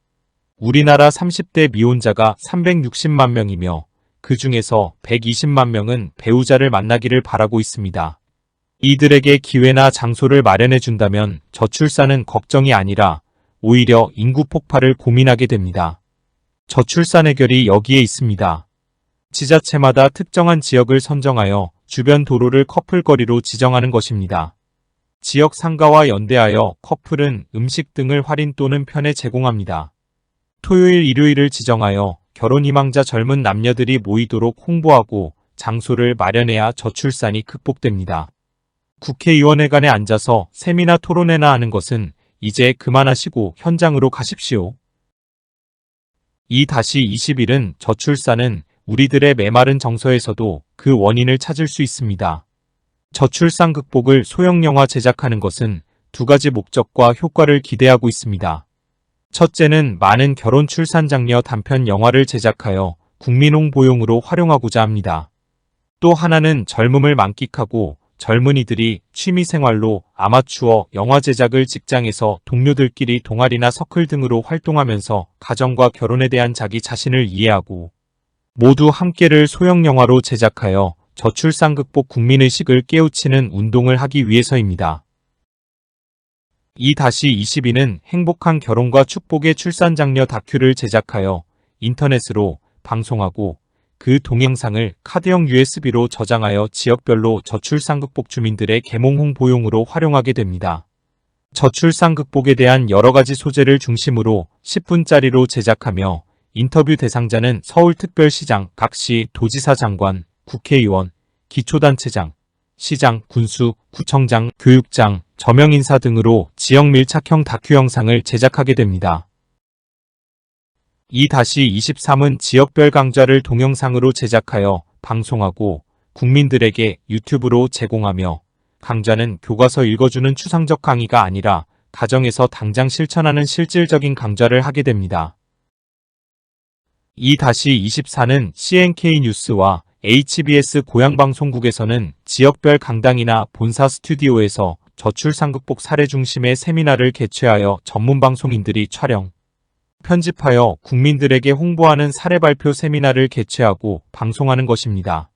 Speaker 6: 우리나라 30대 미혼자가 360만 명이며 그 중에서 120만 명은 배우자를 만나기를 바라고 있습니다. 이들에게 기회나 장소를 마련해 준다면 저출산은 걱정이 아니라 오히려 인구 폭발을 고민하게 됩니다. 저출산 해결이 여기에 있습니다. 지자체마다 특정한 지역을 선정하여 주변 도로를 커플거리로 지정하는 것입니다. 지역 상가와 연대하여 커플은 음식 등을 할인 또는 편에 제공합니다. 토요일, 일요일을 지정하여 결혼 희망자 젊은 남녀들이 모이도록 홍보하고 장소를 마련해야 저출산이 극복됩니다. 국회의원회관에 앉아서 세미나 토론회나 하는 것은 이제 그만하시고 현장으로 가십시오. 2-21은 저출산은 우리들의 메마른 정서에서도 그 원인을 찾을 수 있습니다. 저출산 극복을 소형 영화 제작하는 것은 두 가지 목적과 효과를 기대하고 있습니다. 첫째는 많은 결혼 출산 장려 단편 영화를 제작하여 국민 홍보용으로 활용하고자 합니다. 또 하나는 젊음을 만끽하고 젊은이들이 취미생활로 아마추어 영화 제작을 직장에서 동료들끼리 동아리나 서클 등으로 활동하면서 가정과 결혼에 대한 자기 자신을 이해하고 모두 함께를 소형 영화로 제작하여 저출산 극복 국민의식을 깨우치는 운동을 하기 위해서입니다. 2-22는 행복한 결혼과 축복의 출산 장려 다큐를 제작하여 인터넷으로 방송하고 그 동영상을 카드형 USB로 저장하여 지역별로 저출산 극복 주민들의 계몽 홍보용으로 활용하게 됩니다. 저출산 극복에 대한 여러 가지 소재를 중심으로 10분짜리로 제작하며 인터뷰 대상자는 서울특별시장, 각시, 도지사 장관, 국회의원, 기초단체장, 시장, 군수, 구청장, 교육장, 저명인사 등으로 지역 밀착형 다큐 영상을 제작하게 됩니다. 2-23은 지역별 강좌를 동영상으로 제작하여 방송하고 국민들에게 유튜브로 제공하며 강좌는 교과서 읽어주는 추상적 강의가 아니라 가정에서 당장 실천하는 실질적인 강좌를 하게 됩니다. 2-24는 CNK 뉴스와 HBS 고향방송국에서는 지역별 강당이나 본사 스튜디오에서 저출산 극복 사례 중심의 세미나를 개최하여 전문 방송인들이 촬영, 편집하여 국민들에게 홍보하는 사례 발표 세미나를 개최하고 방송하는 것입니다.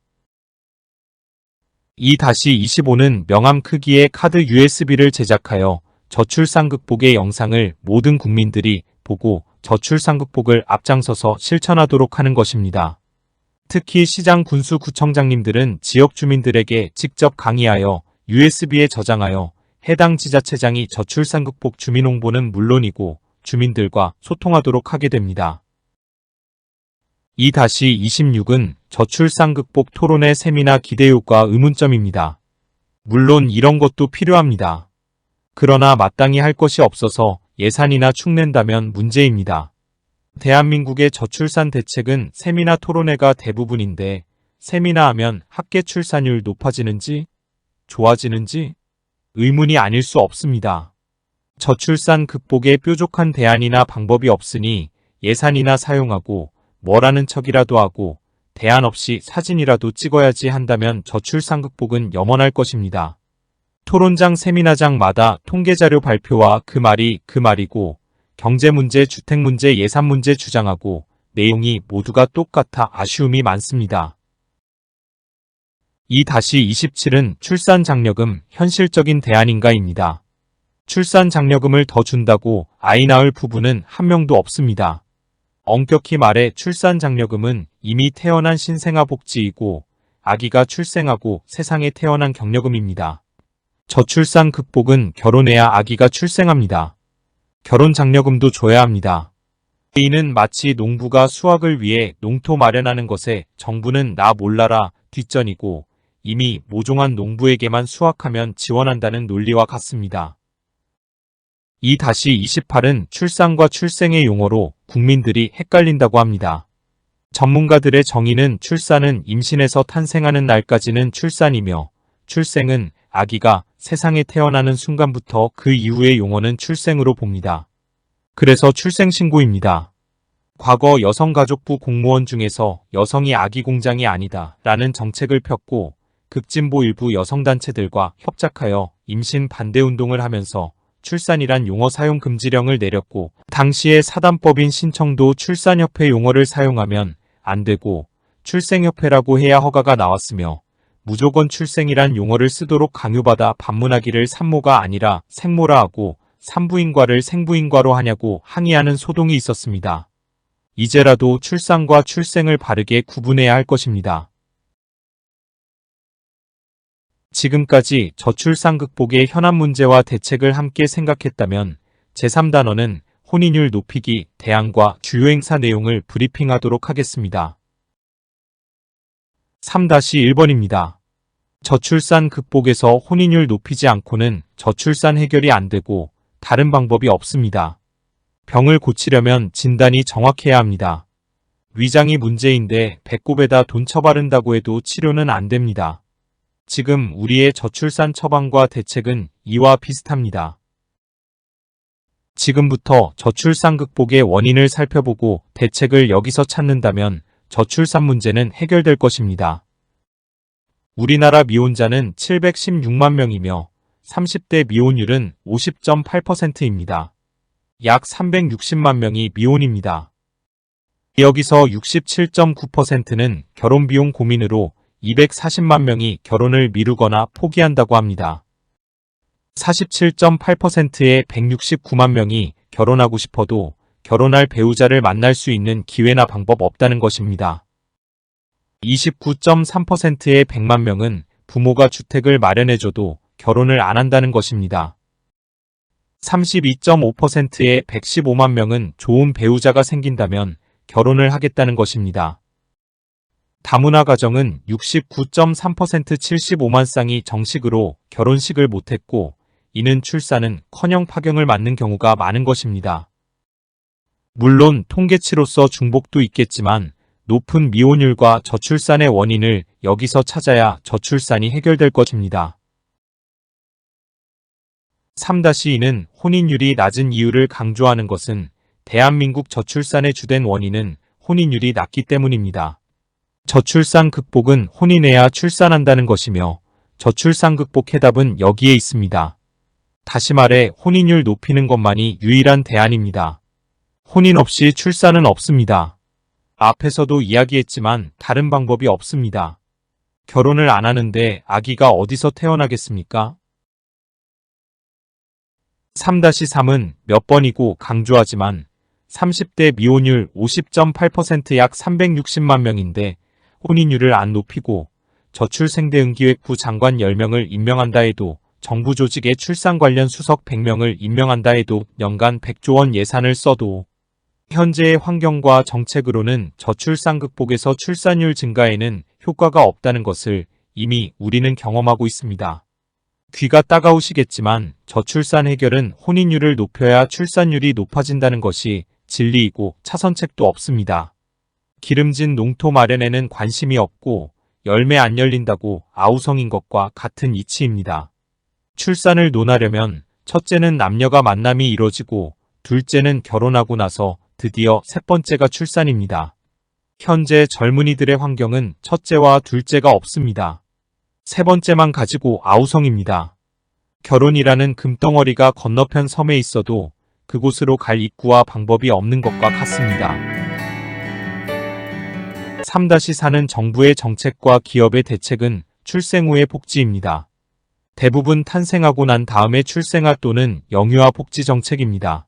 Speaker 6: 2-25는 명함 크기의 카드 USB를 제작하여 저출산 극복의 영상을 모든 국민들이 보고 저출산 극복을 앞장서서 실천하도록 하는 것입니다. 특히 시장, 군수, 구청장님들은 지역 주민들에게 직접 강의하여 USB에 저장하여 해당 지자체장이 저출산 극복 주민 홍보는 물론이고 주민들과 소통하도록 하게 됩니다. 2-26은 저출산 극복 토론회 세미나 기대효과 의문점입니다. 물론 이런 것도 필요합니다. 그러나 마땅히 할 것이 없어서 예산이나 축낸다면 문제입니다. 대한민국의 저출산 대책은 세미나 토론회가 대부분인데 세미나 하면 학계 출산율 높아지는지 좋아지는지 의문이 아닐 수 없습니다. 저출산 극복에 뾰족한 대안이나 방법이 없으니 예산이나 사용하고 뭐라는 척이라도 하고 대안 없이 사진이라도 찍어야지 한다면 저출산 극복은 염원할 것입니다. 토론장, 세미나장마다 통계자료 발표와 그 말이 그 말이고 경제 문제, 주택 문제, 예산 문제 주장하고 내용이 모두가 똑같아 아쉬움이 많습니다. 2-27은 출산장려금 현실적인 대안인가입니다. 출산장려금을 더 준다고 아이 낳을 부부는 한 명도 없습니다. 엄격히 말해 출산장려금은 이미 태어난 신생아 복지이고 아기가 출생하고 세상에 태어난 격려금입니다. 저출산 극복은 결혼해야 아기가 출생합니다. 결혼장려금도 줘야 합니다. 이는 마치 농부가 수확을 위해 농토 마련하는 것에 정부는 나 몰라라 뒷전이고 이미 모종한 농부에게만 수확하면 지원한다는 논리와 같습니다. 2-28은 출산과 출생의 용어로 국민들이 헷갈린다고 합니다. 전문가들의 정의는 출산은 임신에서 탄생하는 날까지는 출산이며 출생은 아기가 세상에 태어나는 순간부터 그 이후의 용어는 출생으로 봅니다. 그래서 출생신고입니다. 과거 여성가족부 공무원 중에서 여성이 아기 공장이 아니다 라는 정책을 폈고 극진보 일부 여성단체들과 협작하여 임신 반대운동을 하면서 출산이란 용어 사용 금지령을 내렸고 당시의 사단법인 신청도 출산협회 용어를 사용하면 안 되고 출생협회라고 해야 허가가 나왔으며 무조건 출생이란 용어를 쓰도록 강요받아 반문하기를 산모가 아니라 생모라 하고 산부인과를 생부인과로 하냐고 항의하는 소동이 있었습니다. 이제라도 출산과 출생을 바르게 구분해야 할 것입니다. 지금까지 저출산 극복의 현안 문제와 대책을 함께 생각했다면 제3단원은 혼인율 높이기 대안과 주요 행사 내용을 브리핑하도록 하겠습니다. 3-1번입니다. 저출산 극복에서 혼인율 높이지 않고는 저출산 해결이 안 되고 다른 방법이 없습니다. 병을 고치려면 진단이 정확해야 합니다. 위장이 문제인데 배꼽에다 돈 쳐바른다고 해도 치료는 안 됩니다. 지금 우리의 저출산 처방과 대책은 이와 비슷합니다. 지금부터 저출산 극복의 원인을 살펴보고 대책을 여기서 찾는다면 저출산 문제는 해결될 것입니다. 우리나라 미혼자는 716만 명이며 30대 미혼율은 50.8%입니다. 약 360만 명이 미혼입니다. 여기서 67.9%는 결혼비용 고민으로 240만 명이 결혼을 미루거나 포기한다고 합니다. 47.8%의 169만 명이 결혼하고 싶어도 결혼할 배우자를 만날 수 있는 기회나 방법 없다는 것입니다. 29.3%의 100만 명은 부모가 주택을 마련해줘도 결혼을 안 한다는 것입니다. 32.5%의 115만 명은 좋은 배우자가 생긴다면 결혼을 하겠다는 것입니다. 다문화 가정은 69.3% 75만 쌍이 정식으로 결혼식을 못했고 이는 출산은 커녕 파경을 맞는 경우가 많은 것입니다. 물론 통계치로서 중복도 있겠지만 높은 미혼율과 저출산의 원인을 여기서 찾아야 저출산이 해결될 것입니다. 3-2는 혼인율이 낮은 이유를 강조하는 것은 대한민국 저출산의 주된 원인은 혼인율이 낮기 때문입니다. 저출산 극복은 혼인해야 출산한다는 것이며 저출산 극복 해답은 여기에 있습니다. 다시 말해 혼인율 높이는 것만이 유일한 대안입니다. 혼인 없이 출산은 없습니다. 앞에서도 이야기했지만 다른 방법이 없습니다. 결혼을 안 하는데 아기가 어디서 태어나겠습니까? 3-3은 몇 번이고 강조하지만 30대 미혼율 50.8% 약 360만 명인데 혼인율을 안 높이고 저출생대응기획부 장관 10명을 임명한다 해도 정부 조직의 출산 관련 수석 100명을 임명한다 해도 연간 100조 원 예산을 써도 현재의 환경과 정책으로는 저출산 극복에서 출산율 증가에는 효과가 없다는 것을 이미 우리는 경험하고 있습니다. 귀가 따가우시겠지만 저출산 해결은 혼인율을 높여야 출산율이 높아진다는 것이 진리이고 차선책도 없습니다. 기름진 농토 마련에는 관심이 없고 열매 안 열린다고 아우성인 것과 같은 이치입니다. 출산을 논하려면 첫째는 남녀가 만남이 이뤄지고 둘째는 결혼하고 나서 드디어 셋 번째가 출산입니다. 현재 젊은이들의 환경은 첫째와 둘째가 없습니다. 세 번째만 가지고 아우성입니다. 결혼이라는 금덩어리가 건너편 섬에 있어도 그곳으로 갈 입구와 방법이 없는 것과 같습니다. 3-4는 정부의 정책과 기업의 대책은 출생 후의 복지입니다. 대부분 탄생하고 난 다음에 출생아 또는 영유아 복지 정책입니다.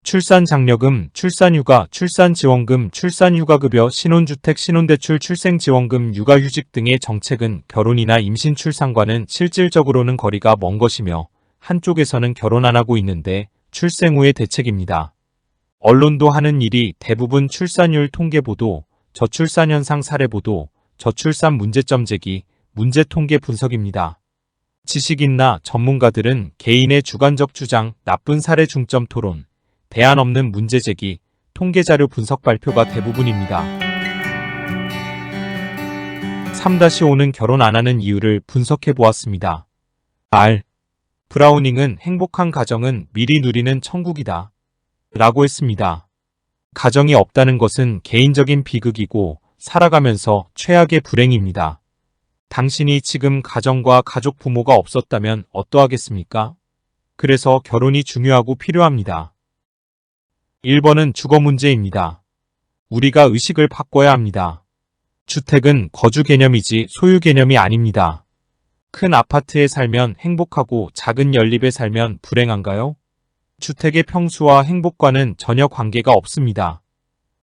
Speaker 6: 출산장려금, 출산휴가, 출산지원금, 출산휴가급여, 신혼주택, 신혼대출, 출생지원금, 육아휴직 등의 정책은 결혼이나 임신 출산과는 실질적으로는 거리가 먼 것이며 한쪽에서는 결혼 안 하고 있는데 출생 후의 대책입니다. 언론도 하는 일이 대부분 출산율 통계보도, 저출산 현상 사례보도, 저출산 문제점 제기, 문제 통계 분석입니다. 지식인나 전문가들은 개인의 주관적 주장, 나쁜 사례 중점 토론, 대안 없는 문제 제기, 통계자료 분석 발표가 대부분입니다. 3-5는 결혼 안 하는 이유를 분석해 보았습니다. R. 브라우닝은 행복한 가정은 미리 누리는 천국이다. 라고 했습니다. 가정이 없다는 것은 개인적인 비극이고 살아가면서 최악의 불행입니다. 당신이 지금 가정과 가족 부모가 없었다면 어떠하겠습니까? 그래서 결혼이 중요하고 필요합니다. 1번은 주거 문제입니다. 우리가 의식을 바꿔야 합니다. 주택은 거주 개념이지 소유 개념이 아닙니다. 큰 아파트에 살면 행복하고 작은 연립에 살면 불행한가요? 주택의 평수와 행복과는 전혀 관계가 없습니다.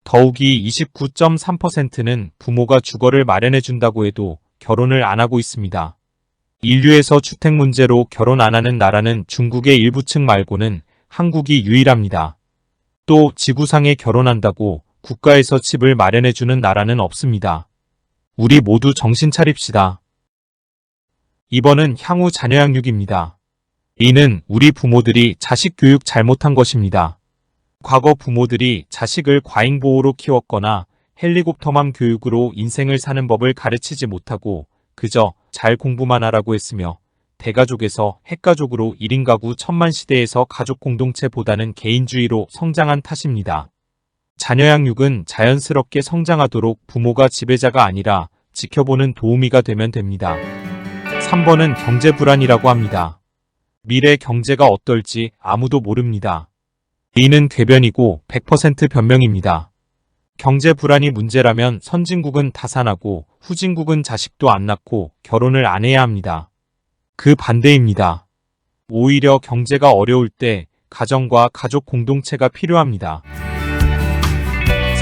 Speaker 6: 더욱이 29.3%는 부모가 주거를 마련해준다고 해도 결혼을 안 하고 있습니다. 인류에서 주택 문제로 결혼 안 하는 나라는 중국의 일부층 말고는 한국이 유일합니다. 또 지구상에 결혼한다고 국가에서 집을 마련해주는 나라는 없습니다. 우리 모두 정신 차립시다. 2번은 향후 자녀 양육입니다. 이는 우리 부모들이 자식 교육 잘못한 것입니다. 과거 부모들이 자식을 과잉보호로 키웠거나 헬리콥터맘 교육으로 인생을 사는 법을 가르치지 못하고 그저 잘 공부만 하라고 했으며 대가족에서 핵가족으로 1인 가구 천만 시대에서 가족 공동체보다는 개인주의로 성장한 탓입니다. 자녀 양육은 자연스럽게 성장하도록 부모가 지배자가 아니라 지켜보는 도우미가 되면 됩니다. 3번은 경제 불안이라고 합니다. 미래 경제가 어떨지 아무도 모릅니다. 이는 궤변이고 100% 변명입니다. 경제 불안이 문제라면 선진국은 다산하고 후진국은 자식도 안 낳고 결혼을 안 해야 합니다. 그 반대입니다. 오히려 경제가 어려울 때 가정과 가족 공동체가 필요합니다.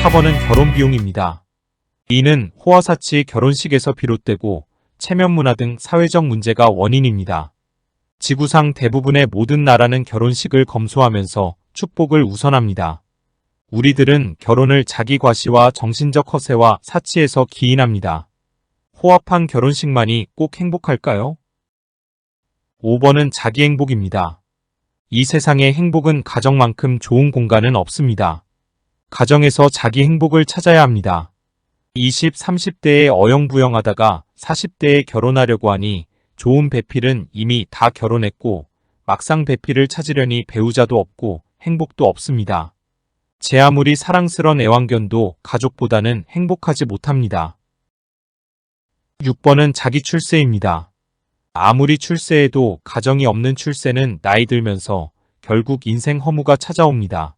Speaker 6: 4번은 결혼 비용입니다. 이는 호화사치 결혼식에서 비롯되고 체면 문화 등 사회적 문제가 원인입니다. 지구상 대부분의 모든 나라는 결혼식을 검소하면서 축복을 우선합니다. 우리들은 결혼을 자기 과시와 정신적 허세와 사치에서 기인합니다. 호합한 결혼식만이 꼭 행복할까요? 5번은 자기 행복입니다. 이 세상의 행복은 가정만큼 좋은 공간은 없습니다. 가정에서 자기 행복을 찾아야 합니다. 20, 30대에 어영부영하다가 40대에 결혼하려고 하니 좋은 배필은 이미 다 결혼했고 막상 배필을 찾으려니 배우자도 없고 행복도 없습니다. 제 아무리 사랑스런 애완견도 가족보다는 행복하지 못합니다. 6번은 자기 출세입니다. 아무리 출세해도 가정이 없는 출세는 나이 들면서 결국 인생 허무가 찾아옵니다.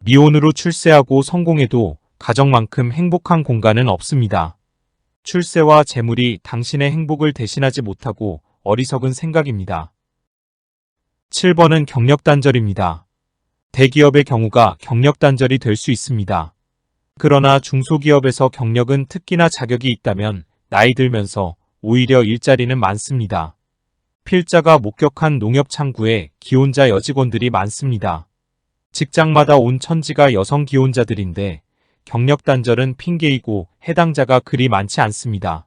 Speaker 6: 미혼으로 출세하고 성공해도 가정만큼 행복한 공간은 없습니다. 출세와 재물이 당신의 행복을 대신하지 못하고 어리석은 생각입니다. 7번은 경력단절입니다. 대기업의 경우가 경력단절이 될 수 있습니다. 그러나 중소기업에서 경력은 특기나 자격이 있다면 나이 들면서 오히려 일자리는 많습니다. 필자가 목격한 농협창구에 기혼자 여직원들이 많습니다. 직장마다 온 천지가 여성 기혼자들인데 경력단절은 핑계이고 해당자가 그리 많지 않습니다.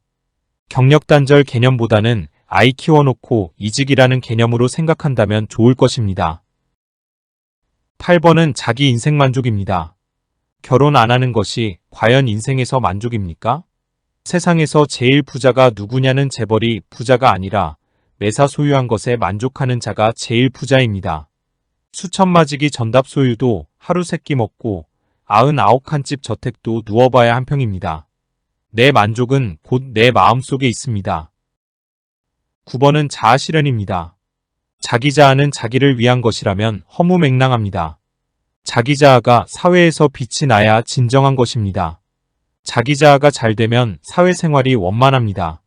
Speaker 6: 경력단절 개념보다는 아이 키워놓고 이직이라는 개념으로 생각한다면 좋을 것입니다. 8번은 자기 인생 만족입니다. 결혼 안 하는 것이 과연 인생에서 만족입니까? 세상에서 제일 부자가 누구냐는 재벌이 부자가 아니라 매사 소유한 것에 만족하는 자가 제일 부자입니다. 수천마지기 전답 소유도 하루 세끼 먹고 99칸집 저택도 누워봐야 한평입니다. 내 만족은 곧 내 마음속에 있습니다. 9번은 자아실현입니다. 자기 자아는 자기를 위한 것이라면 허무맹랑합니다. 자기 자아가 사회에서 빛이 나야 진정한 것입니다. 자기 자아가 잘 되면 사회생활이 원만합니다.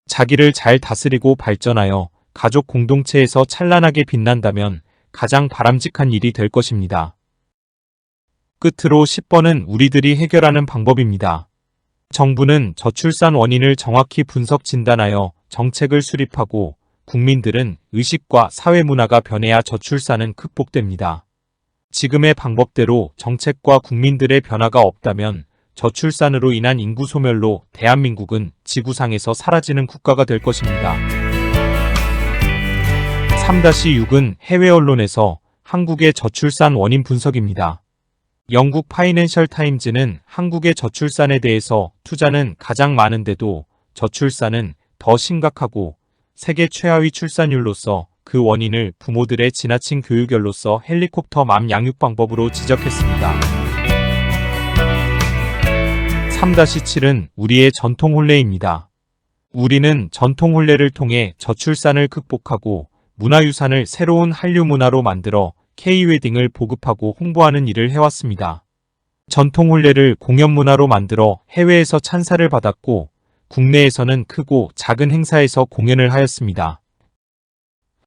Speaker 6: 자기를 잘 다스리고 발전하여 가족 공동체에서 찬란하게 빛난다면 가장 바람직한 일이 될 것입니다. 끝으로 10번은 우리들이 해결하는 방법입니다. 정부는 저출산 원인을 정확히 분석 진단하여 정책을 수립하고 국민들은 의식과 사회 문화가 변해야 저출산은 극복됩니다. 지금의 방법대로 정책과 국민들의 변화가 없다면 저출산으로 인한 인구 소멸로 대한민국은 지구상에서 사라지는 국가가 될 것입니다. 3-6은 해외 언론에서 한국의 저출산 원인 분석입니다. 영국 파이낸셜 타임즈는 한국의 저출산에 대해서 투자는 가장 많은데도 저출산은 더 심각하고 세계 최하위 출산율로서 그 원인을 부모들의 지나친 교육열로서 헬리콥터 맘 양육 방법으로 지적했습니다. 3-7은 우리의 전통 혼례입니다. 우리는 전통 혼례를 통해 저출산을 극복하고 문화유산을 새로운 한류 문화로 만들어 K-웨딩을 보급하고 홍보하는 일을 해왔습니다. 전통 혼례를 공연 문화로 만들어 해외에서 찬사를 받았고 국내에서는 크고 작은 행사에서 공연을 하였습니다.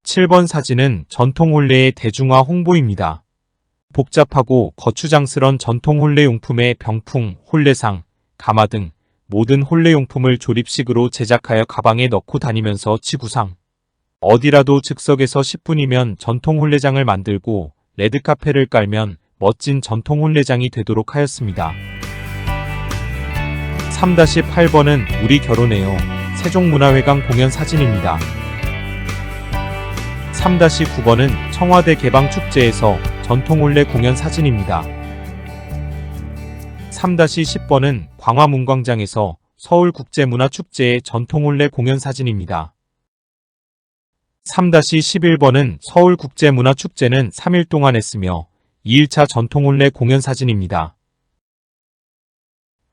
Speaker 6: 7번 사진은 전통 혼례의 대중화 홍보입니다. 복잡하고 거추장스런 전통 혼례 용품의 병풍, 혼례상, 가마 등 모든 혼례용품을 조립식으로 제작하여 가방에 넣고 다니면서 지구상 어디라도 즉석에서 10분이면 전통 혼례장을 만들고 레드카펫을 깔면 멋진 전통 혼례장이 되도록 하였습니다. 3-8번은 우리 결혼해요. 세종문화회관 공연 사진입니다. 3-9번은 청와대 개방축제에서 전통 혼례 공연 사진입니다. 3-10번은 광화문광장에서 서울국제문화축제의 전통 혼례 공연 사진입니다. 3-11번은 서울국제문화축제는 3일 동안 했으며 2일차 전통 혼례 공연 사진입니다.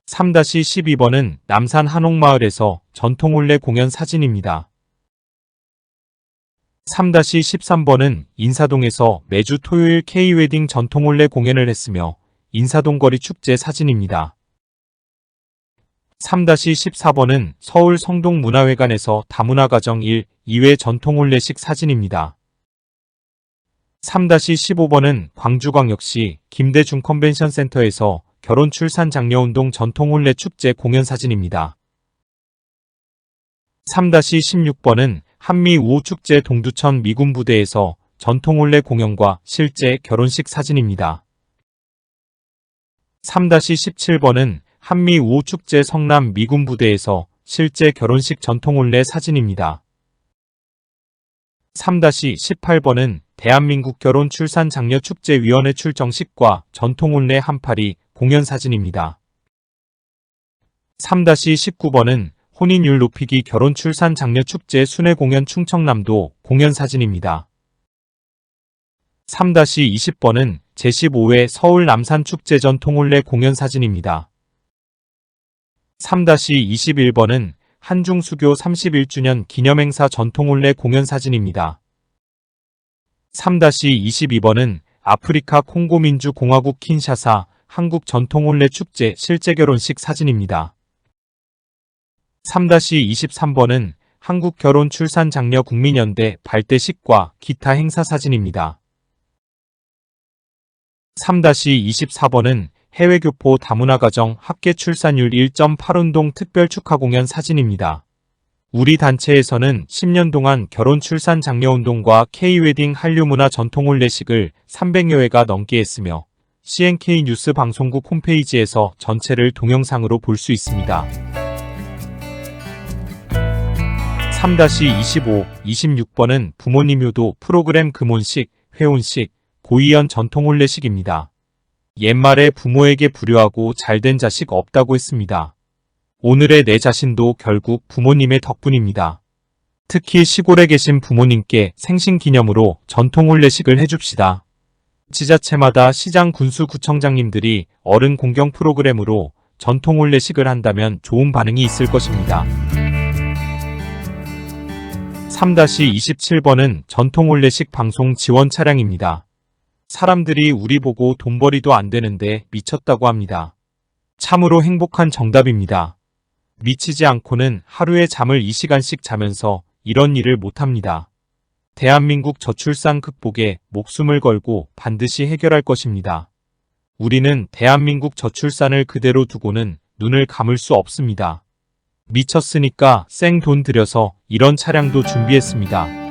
Speaker 6: 3-12번은 남산 한옥마을에서 전통 혼례 공연 사진입니다. 3-13번은 인사동에서 매주 토요일 K-웨딩 전통 혼례 공연을 했으며 인사동 거리 축제 사진입니다. 3-14번은 서울 성동문화회관에서 다문화가정 1, 2회 전통 혼례식 사진입니다. 3-15번은 광주광역시 김대중 컨벤션 센터에서 결혼 출산 장려운동 전통 혼례 축제 공연 사진입니다. 3-16번은 한미 우호축제 동두천 미군부대에서 전통 혼례 공연과 실제 결혼식 사진입니다. 3-17번은 한미 우호축제 성남 미군부대에서 실제 결혼식 전통 혼례 사진입니다. 3-18번은 대한민국 결혼 출산 장려 축제위원회 출정식과 전통 혼례 한파리 공연 사진입니다. 3-19번은 혼인율 높이기 결혼 출산 장려 축제 순회 공연 충청남도 공연 사진입니다. 3-20번은 제15회 서울 남산 축제 전통 혼례 공연 사진입니다. 3-21번은 한중수교 31주년 기념행사 전통 혼례 공연 사진입니다. 3-22번은 아프리카 콩고민주공화국 킨샤사 한국 전통 혼례 축제 실제 결혼식 사진입니다. 3-23번은 한국 결혼 출산 장려 국민연대 발대식과 기타 행사 사진입니다. 3-24번은 해외교포 다문화가정 합계 출산율 1.8운동 특별 축하 공연 사진입니다. 우리 단체에서는 10년 동안 결혼 출산 장려운동과 K-웨딩 한류문화 전통 혼례식을 300여 회가 넘게 했으며 CNK 뉴스 방송국 홈페이지에서 전체를 동영상으로 볼 수 있습니다. 3-25, 26번은 부모님 효도 프로그램 금혼식, 회혼식, 고이연 전통 혼례식입니다. 옛말에 부모에게 불효하고 잘된 자식 없다고 했습니다. 오늘의 내 자신도 결국 부모님의 덕분입니다. 특히 시골에 계신 부모님께 생신기념으로 전통 혼례식을 해줍시다. 지자체마다 시장 군수구청장님들이 어른 공경 프로그램으로 전통 혼례식을 한다면 좋은 반응이 있을 것입니다. 3-27번은 전통 혼례식 방송 지원 차량입니다. 사람들이 우리 보고 돈벌이도 안 되는데 미쳤다고 합니다. 참으로 행복한 정답입니다. 미치지 않고는 하루에 잠을 2시간씩 자면서 이런 일을 못합니다. 대한민국 저출산 극복에 목숨을 걸고 반드시 해결할 것입니다. 우리는 대한민국 저출산을 그대로 두고는 눈을 감을 수 없습니다. 미쳤으니까 생 돈 들여서 이런 차량도 준비했습니다.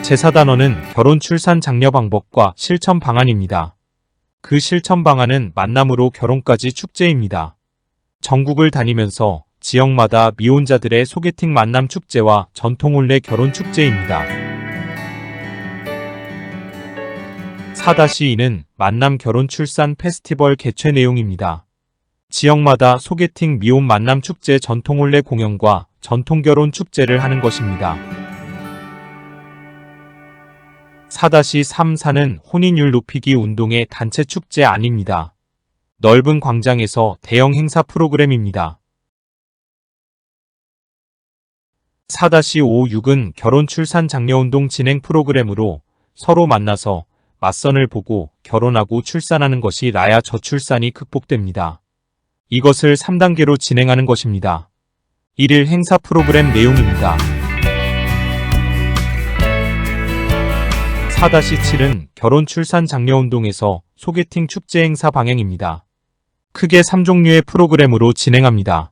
Speaker 6: 제4단원은 결혼 출산 장려 방법과 실천 방안입니다. 그 실천 방안은 만남으로 결혼까지 축제입니다. 전국을 다니면서 지역마다 미혼자들의 소개팅 만남 축제와 전통 혼례 결혼 축제입니다. 4-2는 만남 결혼 출산 페스티벌 개최 내용입니다. 지역마다 소개팅 미혼 만남 축제 전통 혼례 공연과 전통 결혼 축제를 하는 것입니다. 4-3-4는 혼인율 높이기 운동의 단체 축제 아닙니다. 넓은 광장에서 대형 행사 프로그램입니다. 4-5-6은 결혼 출산 장려 운동 진행 프로그램으로 서로 만나서 맞선을 보고 결혼하고 출산하는 것이 나야 저출산이 극복됩니다. 이것을 3단계로 진행하는 것입니다. 1일 행사 프로그램 내용입니다. 4-7은 결혼 출산 장려 운동에서 소개팅 축제 행사 방향입니다. 크게 3종류의 프로그램으로 진행합니다.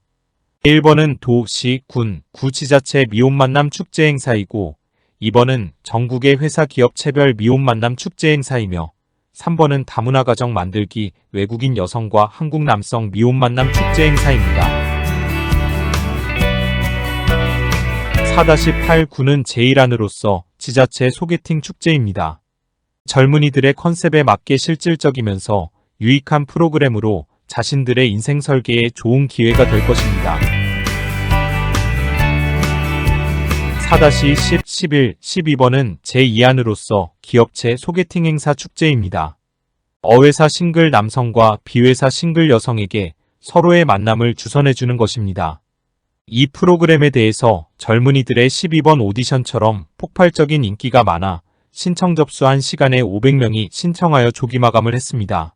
Speaker 6: 1번은 도, 시, 군, 구지자체 미혼 만남 축제 행사이고 2번은 전국의 회사 기업 체별 미혼 만남 축제 행사이며 3번은 다문화 가정 만들기 외국인 여성과 한국 남성 미혼 만남 축제 행사입니다. 4-8 9는 제1안으로서 지자체 소개팅 축제입니다. 젊은이들의 컨셉에 맞게 실질적이면서 유익한 프로그램으로 자신들의 인생 설계에 좋은 기회가 될 것입니다. 4-10, 11, 12번은 제2안으로서 기업체 소개팅 행사 축제입니다. 어회사 싱글 남성과 비회사 싱글 여성에게 서로의 만남을 주선해주는 것입니다. 이 프로그램에 대해서 젊은이들의 12번 오디션처럼 폭발적인 인기가 많아 신청 접수한 시간에 500명이 신청하여 조기 마감을 했습니다.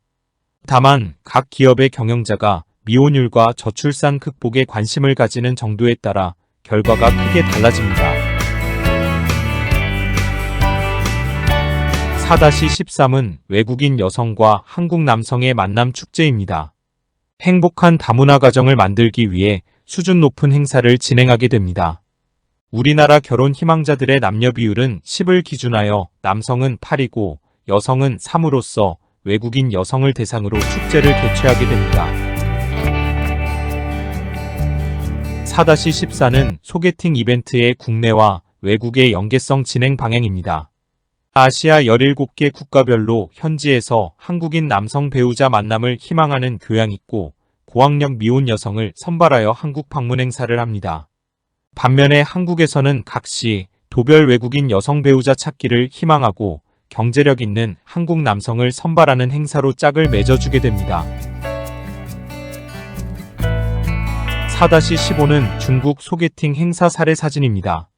Speaker 6: 다만 각 기업의 경영자가 미혼율과 저출산 극복에 관심을 가지는 정도에 따라 결과가 크게 달라집니다. 4-13은 외국인 여성과 한국 남성의 만남 축제입니다. 행복한 다문화 가정을 만들기 위해 수준 높은 행사를 진행하게 됩니다. 우리나라 결혼 희망자들의 남녀 비율은 10을 기준하여 남성은 8이고 여성은 3으로서 외국인 여성을 대상으로 축제를 개최하게 됩니다. 4-14는 소개팅 이벤트의 국내와 외국의 연계성 진행 방향입니다. 아시아 17개 국가별로 현지에서 한국인 남성 배우자 만남을 희망하는 교양 있고 고학력 미혼 여성을 선발하여 한국 방문 행사를 합니다. 반면에 한국에서는 각시 도별 외국인 여성 배우자 찾기를 희망하고 경제력 있는 한국 남성을 선발하는 행사로 짝을 맺어주게 됩니다. 4-15는 중국 소개팅 행사 사례 사진입니다.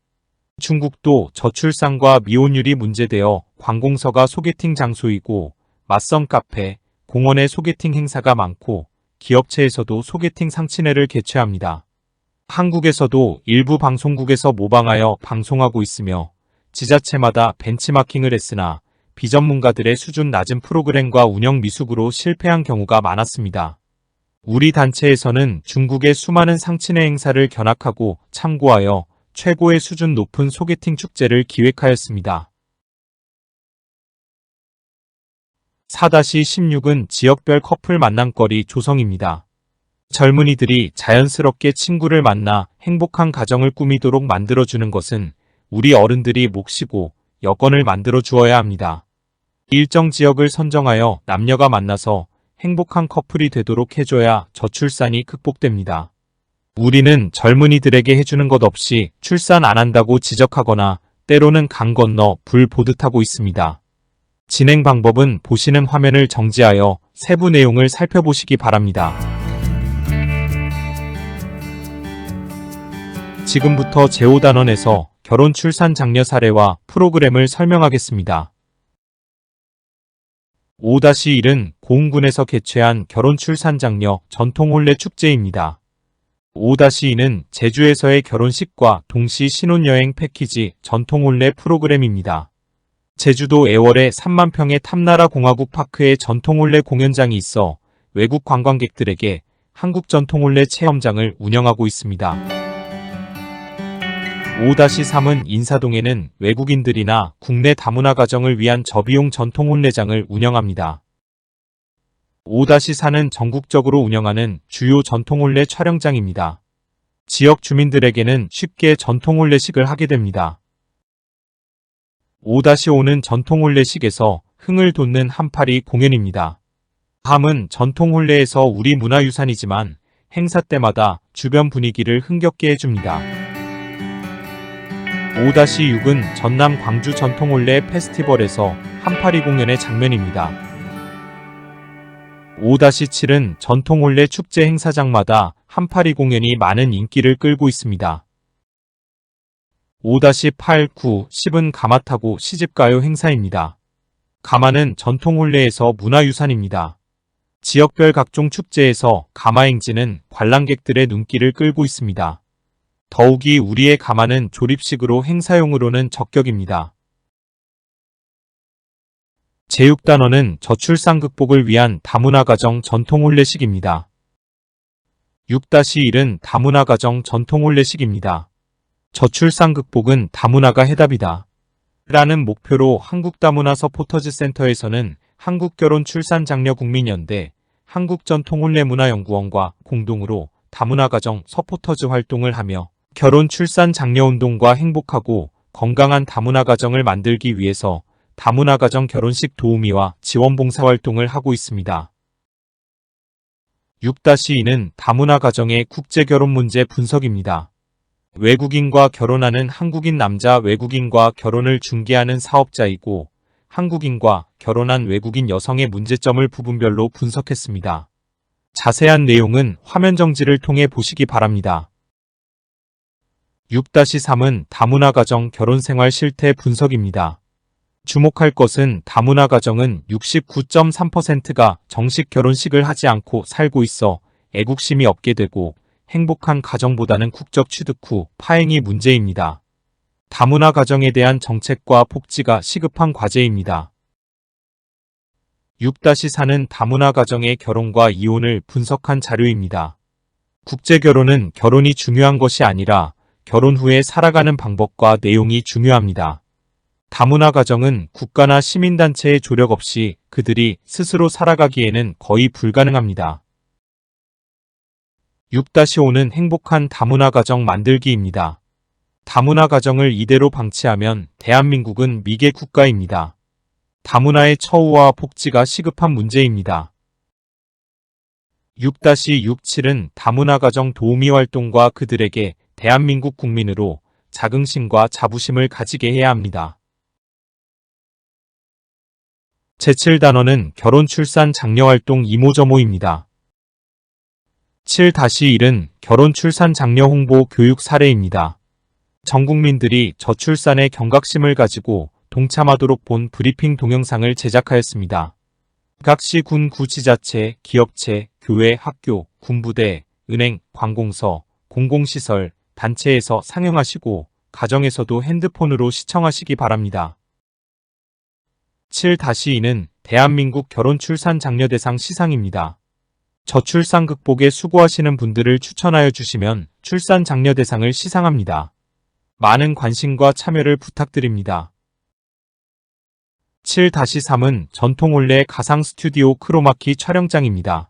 Speaker 6: 중국도 저출산과 미혼율이 문제되어 관공서가 소개팅 장소이고 맞선 카페, 공원의 소개팅 행사가 많고 기업체에서도 소개팅 상친회를 개최합니다. 한국에서도 일부 방송국에서 모방하여 방송하고 있으며 지자체마다 벤치마킹을 했으나 비전문가들의 수준 낮은 프로그램과 운영 미숙으로 실패한 경우가 많았습니다. 우리 단체에서는 중국의 수많은 상친회 행사를 견학하고 참고하여 최고의 수준 높은 소개팅 축제를 기획하였습니다. 4-16은 지역별 커플 만남거리 조성입니다. 젊은이들이 자연스럽게 친구를 만나 행복한 가정을 꾸미도록 만들어주는 것은 우리 어른들이 몫이고 여건을 만들어 주어야 합니다. 일정 지역을 선정하여 남녀가 만나서 행복한 커플이 되도록 해줘야 저출산이 극복됩니다. 우리는 젊은이들에게 해주는 것 없이 출산 안 한다고 지적하거나 때로는 강 건너 불 보듯 하고 있습니다. 진행 방법은 보시는 화면을 정지하여 세부 내용을 살펴보시기 바랍니다. 지금부터 제5단원에서 결혼 출산 장려 사례와 프로그램을 설명하겠습니다. 5-1은 고흥군에서 개최한 결혼 출산 장려 전통 혼례 축제입니다. 5-2는 제주에서의 결혼식과 동시 신혼여행 패키지 전통 혼례 프로그램입니다. 제주도 애월에 3만 평의 탐나라 공화국 파크에 전통 혼례 공연장이 있어 외국 관광객들에게 한국 전통 혼례 체험장을 운영하고 있습니다. 5-3은 인사동에는 외국인들이나 국내 다문화 가정을 위한 저비용 전통 혼례장을 운영합니다. 5-4는 전국적으로 운영하는 주요 전통 혼례 촬영장입니다. 지역 주민들에게는 쉽게 전통 혼례식을 하게 됩니다. 5-5는 전통 혼례식에서 흥을 돋는 한파리 공연입니다. 함은 전통 혼례에서 우리 문화유산이지만 행사 때마다 주변 분위기를 흥겹게 해줍니다. 5-6은 전남 광주 전통 혼례 페스티벌에서 한파리 공연의 장면입니다. 5-7은 전통 혼례 축제 행사장마다 한파리 공연이 많은 인기를 끌고 있습니다. 5-8, 9, 10은 가마 타고 시집가요 행사입니다. 가마는 전통 혼례에서 문화유산입니다. 지역별 각종 축제에서 가마행진은 관람객들의 눈길을 끌고 있습니다. 더욱이 우리의 가마는 조립식으로 행사용으로는 적격입니다. 제6단원은 저출산 극복을 위한 다문화 가정 전통 혼례식입니다. 6-1은 다문화 가정 전통 혼례식입니다. 저출산 극복은 다문화가 해답이다. 라는 목표로 한국다문화 서포터즈 센터에서는 한국결혼출산장려국민연대, 한국전통혼례문화연구원과 공동으로 다문화 가정 서포터즈 활동을 하며 결혼 출산 장려 운동과 행복하고 건강한 다문화 가정을 만들기 위해서 다문화 가정 결혼식 도우미와 지원 봉사 활동을 하고 있습니다. 6-2는 다문화 가정의 국제 결혼 문제 분석입니다. 외국인과 결혼하는 한국인 남자 외국인과 결혼을 중개하는 사업자이고 한국인과 결혼한 외국인 여성의 문제점을 부분별로 분석했습니다. 자세한 내용은 화면 정지를 통해 보시기 바랍니다. 6-3은 다문화 가정 결혼 생활 실태 분석입니다. 주목할 것은 다문화 가정은 69.3%가 정식 결혼식을 하지 않고 살고 있어 애국심이 없게 되고 행복한 가정보다는 국적 취득 후 파행이 문제입니다. 다문화 가정에 대한 정책과 복지가 시급한 과제입니다. 6-4는 다문화 가정의 결혼과 이혼을 분석한 자료입니다. 국제결혼은 결혼이 중요한 것이 아니라 결혼 후에 살아가는 방법과 내용이 중요합니다. 다문화 가정은 국가나 시민단체의 조력 없이 그들이 스스로 살아가기에는 거의 불가능합니다. 6-5는 행복한 다문화 가정 만들기입니다. 다문화 가정을 이대로 방치하면 대한민국은 미개 국가입니다. 다문화의 처우와 복지가 시급한 문제입니다. 6-67은 다문화 가정 도우미 활동과 그들에게 대한민국 국민으로 자긍심과 자부심을 가지게 해야 합니다. 제7단원은 결혼 출산 장려 활동 이모저모입니다. 7-1은 결혼 출산 장려 홍보 교육 사례입니다. 전 국민들이 저출산의 경각심을 가지고 동참하도록 본 브리핑 동영상을 제작하였습니다. 각 시, 군, 구지자체, 기업체, 교회, 학교, 군부대, 은행, 관공서, 공공시설, 단체에서 상영하시고 가정에서도 핸드폰으로 시청하시기 바랍니다. 7-2는 대한민국 결혼 출산 장려 대상 시상입니다. 저출산 극복에 수고하시는 분들을 추천하여 주시면 출산 장려 대상을 시상합니다. 많은 관심과 참여를 부탁드립니다. 7-3은 전통혼례 가상 스튜디오 크로마키 촬영장입니다.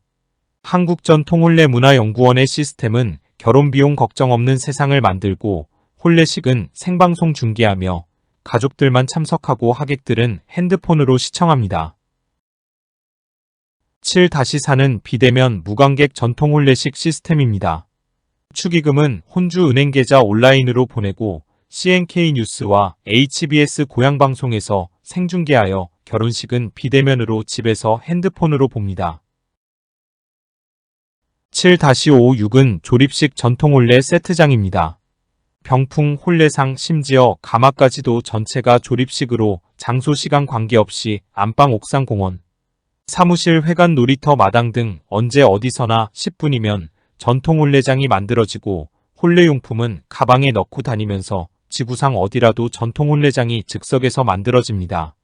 Speaker 6: 한국전통혼례문화연구원의 시스템은 결혼 비용 걱정 없는 세상을 만들고 혼례식은 생방송 중계하며 가족들만 참석하고 하객들은 핸드폰으로 시청합니다. 7-4는 비대면 무관객 전통혼례식 시스템입니다. 축의금은 혼주은행 계좌 온라인으로 보내고 CNK 뉴스와 HBS 고향방송에서 생중계하여 결혼식은 비대면으로 집에서 핸드폰으로 봅니다. 7-5-6은 조립식 전통혼례 세트장입니다. 병풍, 혼례상, 심지어 가마까지도 전체가 조립식으로 장소 시간 관계없이 안방 옥상 공원, 사무실, 회관, 놀이터, 마당 등 언제 어디서나 10분이면 전통 혼례장이 만들어지고 혼례용품은 가방에 넣고 다니면서 지구상 어디라도 전통 혼례장이 즉석에서 만들어집니다.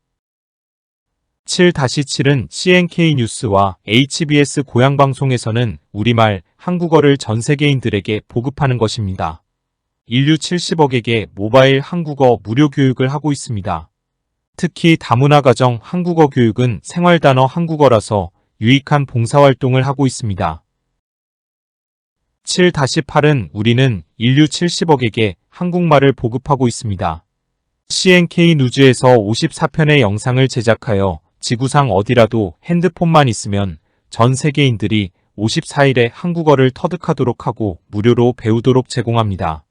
Speaker 6: 7-7은 CNK 뉴스와 HBS 고향방송에서는 우리말, 한국어를 전 세계인들에게 보급하는 것입니다. 인류 70억에게 모바일 한국어 무료 교육을 하고 있습니다. 특히 다문화가정 한국어 교육은 생활단어 한국어라서 유익한 봉사활동을 하고 있습니다. 7-8은 우리는 인류 70억에게 한국말을 보급하고 있습니다. CNK 뉴즈에서 54편의 영상을 제작하여 지구상 어디라도 핸드폰만 있으면 전 세계인들이 54일에 한국어를 터득하도록 하고 무료로 배우도록 제공합니다.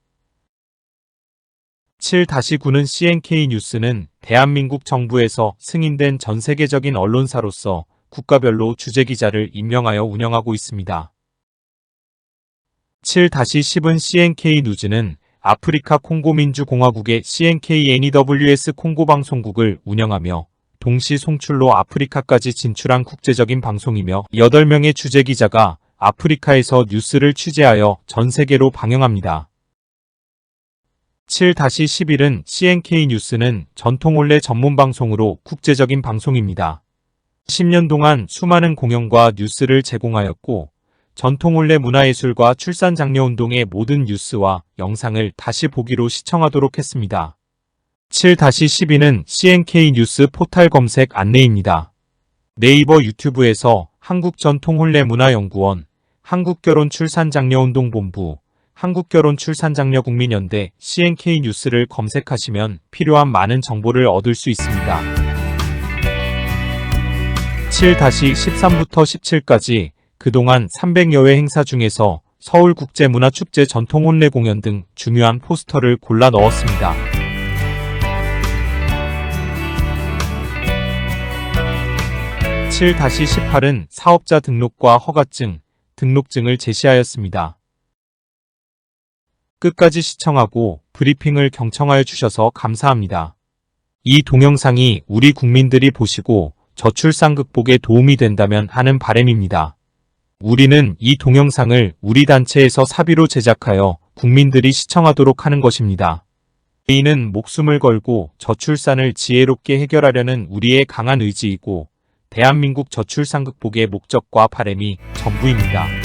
Speaker 6: 7-9는 CNK 뉴스는 대한민국 정부에서 승인된 전 세계적인 언론사로서 국가별로 주재기자를 임명하여 운영하고 있습니다. 7-10은 CNK 뉴즈는 아프리카 콩고민주공화국의 CNK-NEWS 콩고방송국을 운영하며 동시 송출로 아프리카까지 진출한 국제적인 방송이며 8명의 주재기자가 아프리카에서 뉴스를 취재하여 전 세계로 방영합니다. 7-11은 CNK 뉴스는 전통 혼례 전문 방송으로 국제적인 방송입니다. 10년 동안 수많은 공연과 뉴스를 제공하였고 전통 혼례 문화예술과 출산장려운동의 모든 뉴스와 영상을 다시 보기로 시청하도록 했습니다. 7-12는 CNK 뉴스 포탈 검색 안내입니다. 네이버 유튜브에서 한국전통혼례문화연구원, 한국결혼출산장려운동본부, 한국결혼출산장려국민연대 CNK 뉴스를 검색하시면 필요한 많은 정보를 얻을 수 있습니다. 7-13부터 17까지 그동안 300여 회 행사 중에서 서울국제문화축제 전통혼례 공연 등 중요한 포스터를 골라 넣었습니다. 7-18은 사업자 등록과 허가증, 등록증을 제시하였습니다. 끝까지 시청하고 브리핑을 경청하여 주셔서 감사합니다. 이 동영상이 우리 국민들이 보시고 저출산 극복에 도움이 된다면 하는 바람입니다. 우리는 이 동영상을 우리 단체에서 사비로 제작하여 국민들이 시청하도록 하는 것입니다. 이는 목숨을 걸고 저출산을 지혜롭게 해결하려는 우리의 강한 의지이고 대한민국 저출산 극복의 목적과 바람이 전부입니다.